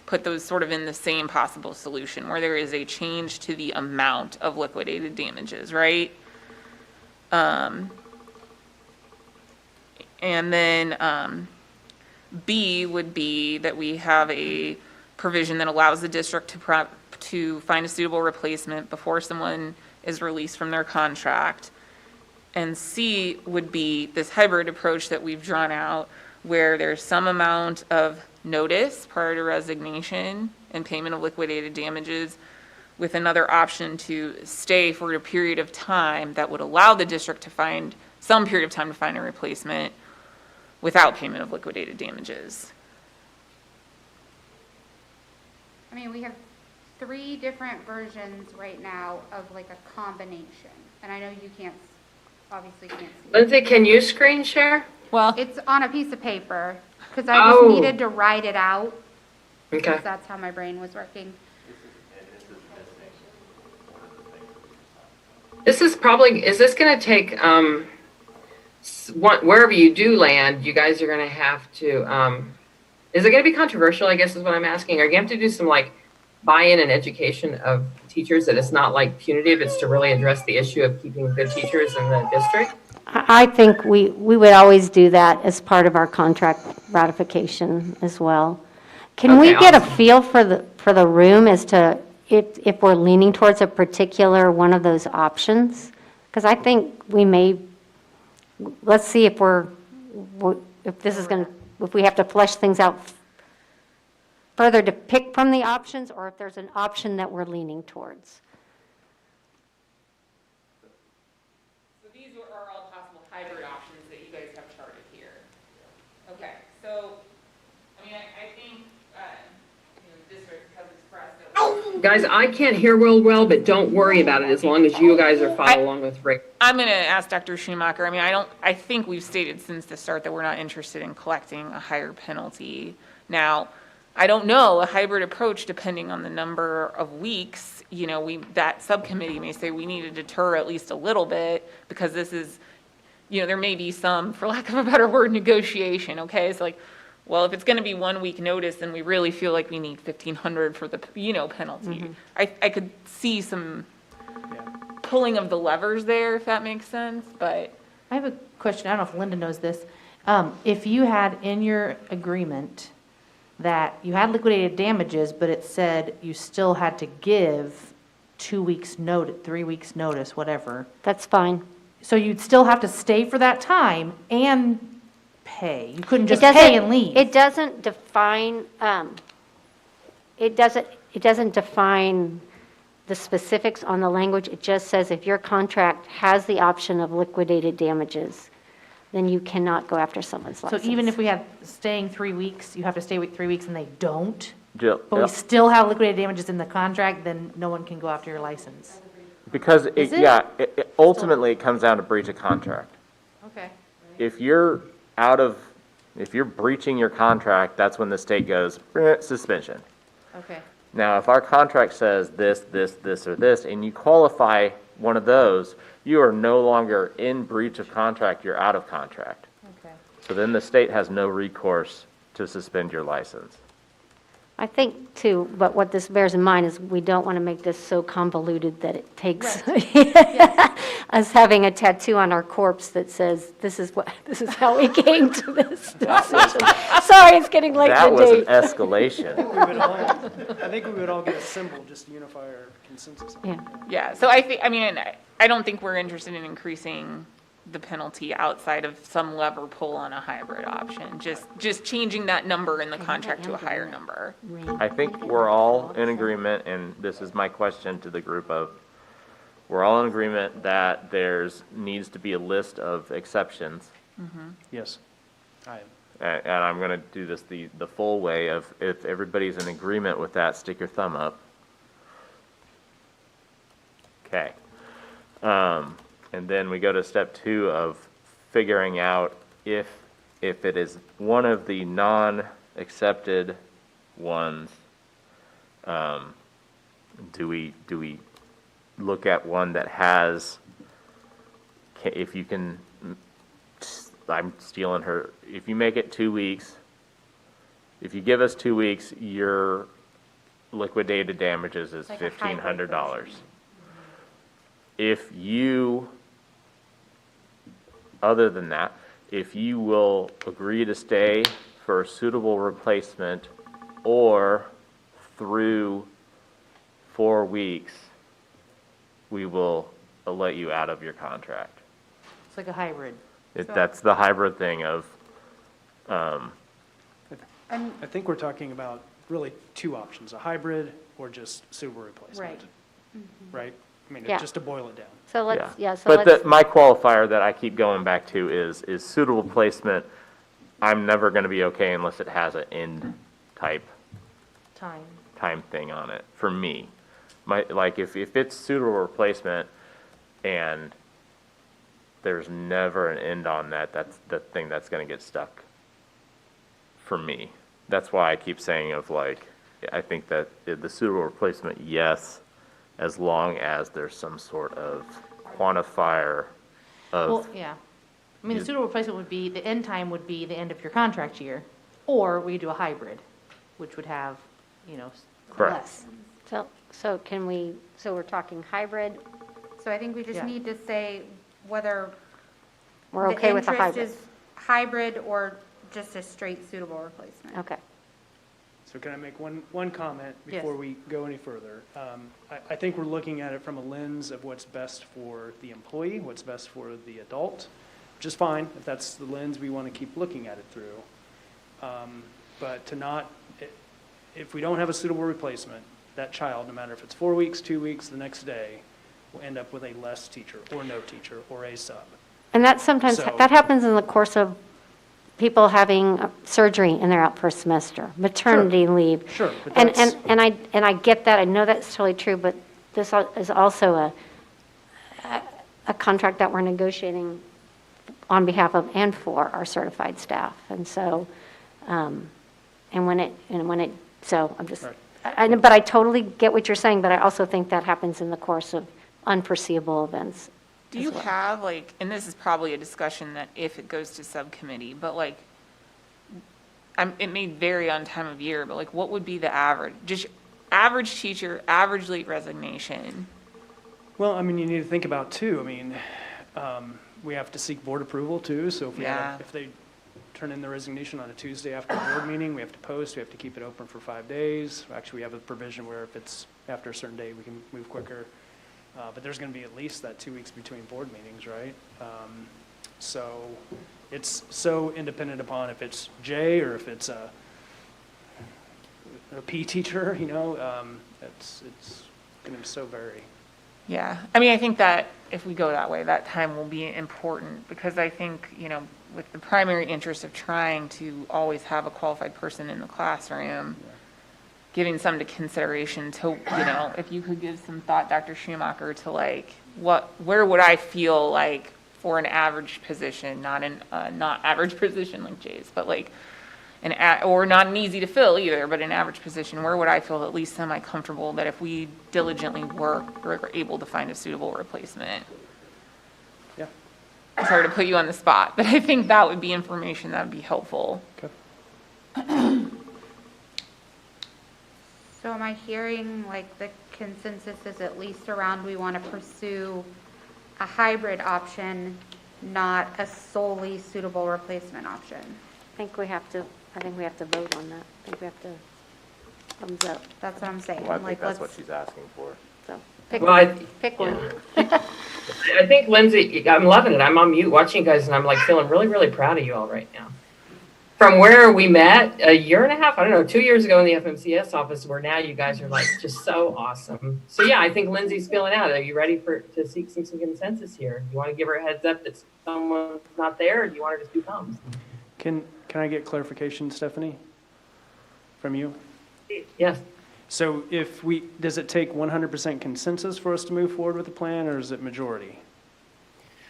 put those sort of in the same possible solution where there is a change to the amount of liquidated damages, right? And then B would be that we have a provision that allows the district to find a suitable replacement before someone is released from their contract. And C would be this hybrid approach that we've drawn out, where there's some amount of notice prior to resignation and payment of liquidated damages, with another option to stay for a period of time that would allow the district to find some period of time to find a replacement without payment of liquidated damages. I mean, we have 3 different versions right now of like a combination, and I know you obviously can't see it. Lindsay, can you screen share? Well, It's on a piece of paper, because I just Oh. needed to write it out, Okay. because that's how my brain was working. This is probably, is this gonna take, wherever you do land, you guys are gonna have to, is it gonna be controversial, I guess is what I'm asking? Are you gonna have to do some like buy-in and education of teachers, that it's not like punitive, it's to really address the issue of keeping good teachers in the district? I think we would always do that as part of our contract ratification as well. Can we Okay, get a awesome. feel for the room as to if we're leaning towards a particular one of those options? Because I think we may, let's see if if we have to flesh things out further to pick from the options, or if there's an option that we're leaning towards. so these are all possible hybrid options that you guys have charted here. Okay, so, I mean, I think, the district has expressed that. Guys, I can't hear real well, but don't worry about it as long as you guys are following along with Rick. I'm going to ask Dr. Schumacher. I mean, I think we've stated since the start that we're not interested in collecting a higher penalty. Now, I don't know, a hybrid approach, depending on the number of weeks, that subcommittee may say we need to deter at least a little bit, because this is, there may be some, for lack of a better word, negotiation, okay? It's like, well, if it's going to be 1 week notice, then we really feel like we need 1,500 for the, penalty. I could see some pulling of the levers there, if that makes sense, but. I have a question, I don't know if Linda knows this. If you had in your agreement that you had liquidated damages, but it said you still had to give 2 weeks notice, 3 weeks notice, whatever. That's fine. So you'd still have to stay for that time and pay. You couldn't just It pay and leave. It doesn't define, it doesn't define the specifics on the language. It just says if your contract has the option of liquidated damages, then you cannot go after someone's So license. even if we had staying 3 weeks, you have to stay 3 weeks and they don't, Jill, but we still have liquidated damages in the contract, then no one can go after your license. because Is it? it ultimately it comes down to breach of contract. Okay. If you're breaching your contract, that's when the state goes, suspension. Okay. Now, if our contract says this, or this, and you qualify one of those, you are no longer in breach of contract, you're out of contract. Okay. So then the state has no recourse to suspend your license. I think too, but what this bears in mind is we don't want to make this so convoluted that it takes us having a tattoo on our corpse that says, this is how we came to this decision. Sorry, it's getting late in That the was an day. escalation. I think we would all get a symbol just to unify our consensus. Yeah. Yeah, so I don't think we're interested in increasing the penalty outside of some lever pull on a hybrid option. Just changing that number in the contract to a higher number. I think we're all in agreement, and this is my question to the group of, we're all in agreement that needs to be a list of exceptions. Yes, I am. and I'm gonna do this the full way of, if everybody's in agreement with that, stick your thumb up. Okay. And then we go to step 2 of figuring out if it is one of the non-accepted ones, do we look at one that has, if you can, I'm stealing her, if you make it 2 weeks, if you give us 2 weeks, your liquidated damages is Like a hybrid $1,500. If you, other than that, if you will agree to stay for a suitable replacement or through 4 weeks, we will let you out of your contract. It's like a hybrid. That's the hybrid thing of, And I think we're talking about really 2 options, a hybrid or just suitable replacement. Right. Right? I mean, Yeah. just to boil it down. So yeah. let's, yeah, so But let's, my qualifier that I keep going back to is suitable placement. I'm never gonna be okay unless it has an end type time thing on it, for me. Like, if it's suitable replacement and there's never an end on that, that's the thing that's gonna get stuck for me. That's why I keep saying of like, I think that the suitable replacement, yes, as long as there's some sort of quantifier Well, of, yeah. I mean, the You- suitable replacement would be, the end time would be the end of your contract year, or we do a hybrid, which would have, Correct. less. so can we, so we're talking hybrid, so I think we just Yeah. need to say whether we're okay with the the hybrid? interest is hybrid or just a straight suitable replacement. Okay. So can I make one comment Yes. before we go any further? I think we're looking at it from a lens of what's best for the employee, what's best for the adult, which is fine if that's the lens we want to keep looking at it through. But to not, if we don't have a suitable replacement, that child, no matter if it's 4 weeks, 2 weeks, the next day, will end up with a less teacher or no teacher or a sub. And that sometimes, So- that happens in the course of people having surgery and they're out for a semester, maternity leave. Sure, but And, that's- and I get that, I know that's totally true, but this is also a contract that we're negotiating on behalf of and for our certified staff. And so, so I'm just, Right. but I totally get what you're saying, but I also think that happens in the course of unforeseeable events. Do as you well. have like, and this is probably a discussion that if it goes to subcommittee, but like, it may vary on time of year, but like, what would be the average? Just average teacher, average late resignation. Well, I mean, you need to think about too, I mean, we have to seek board approval too, so Yeah. if they turn in their resignation on a Tuesday after a board meeting, we have to post, we have to keep it open for 5 days. Actually, we have a provision where if it's after a certain day, we can move quicker. But there's gonna be at least that 2 weeks between board meetings, right? So it's so independent upon if it's Jay or if it's a P teacher, it's gonna so vary. Yeah, I mean, I think that if we go that way, that time will be important, because I think, with the primary interest of trying to always have a qualified person in the classroom, giving some to consideration to, if you could give some thought, Dr. Schumacher, to like, where would I feel like for an average position, not average position like Jay's, but like or not an easy to fill either, but an average position, where would I feel at least semi-comfortable that if we diligently work, we're able to find a suitable replacement? Yeah. Sorry to put you on the spot, but I think that would be information that would be helpful. Okay. So am I hearing like the consensus is at least around we want to pursue a hybrid option, not a solely suitable replacement option? I think we have to vote on that. I think we have to thumbs up. That's what I'm saying. well, I think Like, that's what let's- she's asking for. So pick Well, pick one. I think Lindsay, I'm loving it. I'm on mute watching you guys and I'm like feeling really, really proud of you all right now. From where we met a year and a half, I don't know, 2 years ago in the FMCS office, where now you guys are like just so awesome. So yeah, I think Lindsay's feeling out. Are you ready to seek some consensus here? You want to give her a heads up that someone's not there, or do you want her to just do thumbs? Can Can I get clarification, Stephanie, from you? Yes. So does it take 100% consensus for us to move forward with the plan, or is it majority?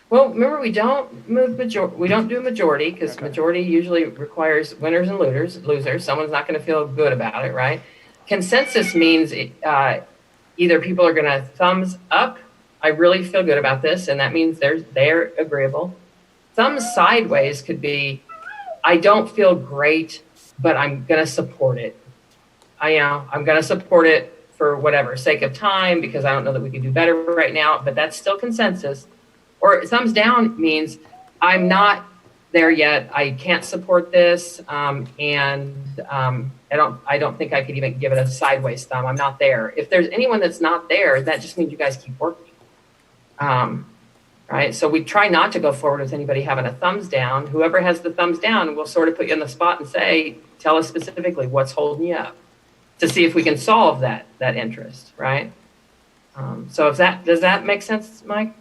Well, remember, we don't do a majority, because Okay. majority usually requires winners and losers. Someone's not gonna feel good about it, right? Consensus means, either people are gonna thumbs up, I really feel good about this, and that means they're agreeable. Thumbs sideways could be, I don't feel great, but I'm gonna support it. I'm gonna support it for whatever sake of time, because I don't know that we can do better right now, but that's still consensus. Or thumbs down means I'm not there yet. I can't support this, and I don't think I could even give it a sideways thumb. I'm not there. If there's anyone that's not there, that just means you guys keep working. Right? So we try not to go forward with anybody having a thumbs down. Whoever has the thumbs down, we'll sort of put you on the spot and say, tell us specifically what's holding you up, to see if we can solve that interest, right? So does that make sense, Mike?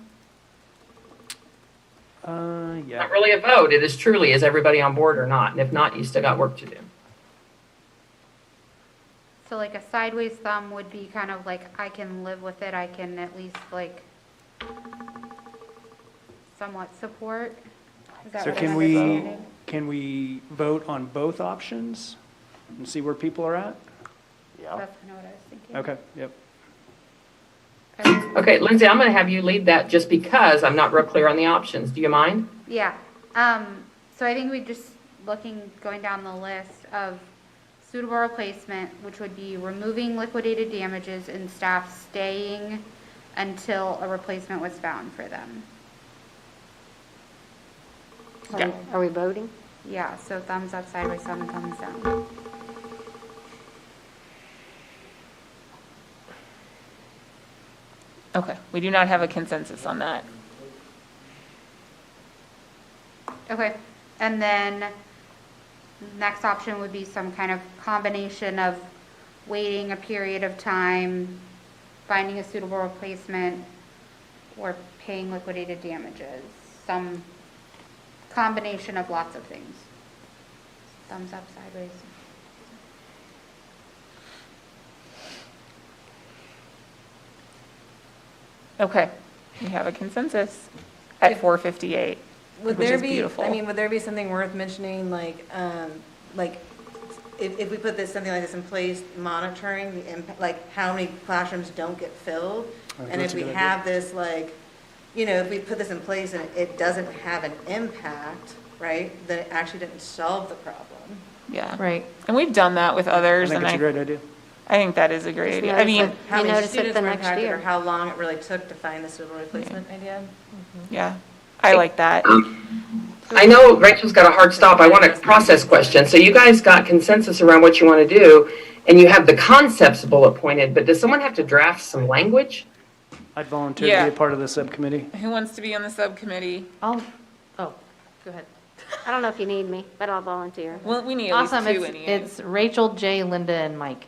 Yeah. Not really a vote. It is truly, is everybody on board or not? And if not, you still got work to do. So like a sideways thumb would be kind of like, I can live with it, I can at least like somewhat support? Is that So what I'm understanding? can we vote on both options and see where people are at? Yeah. That's kind of what I was thinking. Okay, yep. Okay, Lindsay, I'm going to have you lead that just because I'm not real clear on the options. Do you mind? Yeah, so I think we just going down the list of suitable replacement, which would be removing liquidated damages and staff staying until a replacement was found for them. Are we voting? Yeah, so thumbs up, sideways, thumbs down. Okay, we do not have a consensus on that. Okay, and then next option would be some kind of combination of waiting a period of time, finding a suitable replacement, or paying liquidated damages. Some combination of lots of things. Thumbs up, sideways. Okay, we have a consensus at 4:58, Would which there is be, beautiful. I mean, would there be something worth mentioning, like if we put something like this in place, monitoring the impact, like how many classrooms don't get filled? And That's if a we good have this, like, if we put this in place and it doesn't have an impact, right, then it actually didn't solve the problem. Yeah. Right. And we've done that with I others, think and it's a great idea. I think that is a great Just idea. I notice mean, it. How You many notice it students the were next impacted, year. or how long it really took to find the suitable replacement idea? yeah, I like that. I know Rachel's got a hard stop. I want a process question. So you guys got consensus around what you want to do, and you have the concepts bullet pointed, but does someone have to draft some language? I'd volunteer to Yeah. be a part of the subcommittee. Who wants to be on the subcommittee? Oh, go ahead. I don't know if you need me, but I'll volunteer. Well, we need at least Awesome, two anyways. it's Rachel, Jay, Linda, and Mike.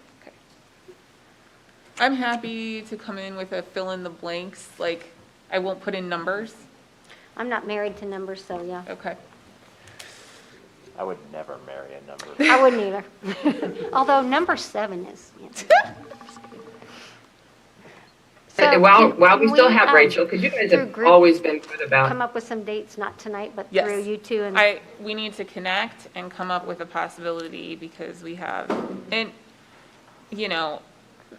I'm happy to come in with a fill in the blanks, like, I won't put in numbers. I'm not married to numbers, so yeah. Okay. I would never marry a number. I wouldn't either. Although number 7 is. So While can we still have um, Rachel, because you guys through have group always been good come about, up with some dates, not tonight, but Yes. through you two and. We need to connect and come up with a possibility because we have, and,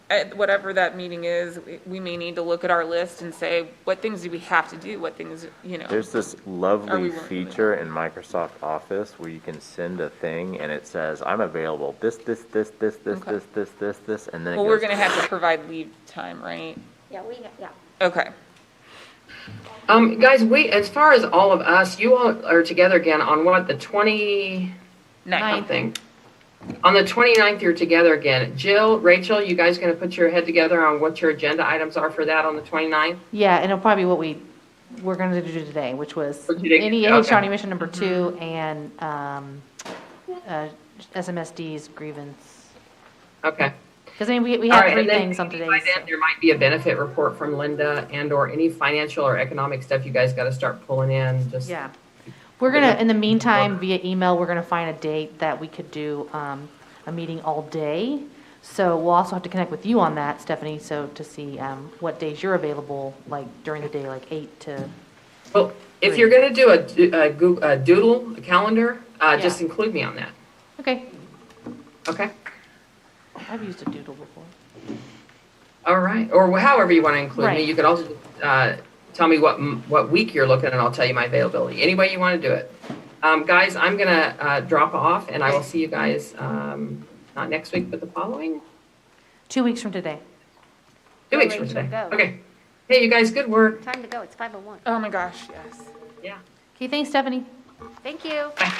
at whatever that meeting is, we may need to look at our list and say, what things do we have to do? What things, There's this Are we lovely willing to- feature in Microsoft Office where you can send a thing and it says, I'm available, this, Okay. and then it well, we're goes, gonna have to provide leave time, right? Yeah, yeah. Okay. guys, as far as all of us, you all are together again on what, the 20 Nice. something? On the 29th, you're together again. Jill, Rachel, you guys gonna put your head together on what your agenda items are for that on the 29th? Yeah, and it'll probably be what we're going to do today, which was What you did- NEA-Shawnee okay. mission number 2 and SMSD's grievance. Okay. Because I mean, we All had right, 3 and then things on maybe today. by then, there might be a benefit report from Linda and/or any financial or economic stuff you guys got to start pulling in, just. Yeah. We're gonna, in the meantime, via email, we're gonna find a date that we could do a meeting all day. So we'll also have to connect with you on that, Stephanie, so to see what days you're available, like during the day, like 8 to, Well, if you're going to do a doodle, a calendar, just Yeah. include me on that, okay. okay? I've used a doodle before. All right, or however you want to include me. Right. You could also tell me what week you're looking, and I'll tell you my availability. Any way you want to do it. Guys, I'm going to drop off, and I will see you guys not next week, but the following 2 weeks from today. 2 weeks from Rachel, today. go. Okay. Hey, you guys, good work. Time to go, it's 5:01. Oh my gosh, yes. Yeah. Okay, thanks, Stephanie. Thank you. Bye.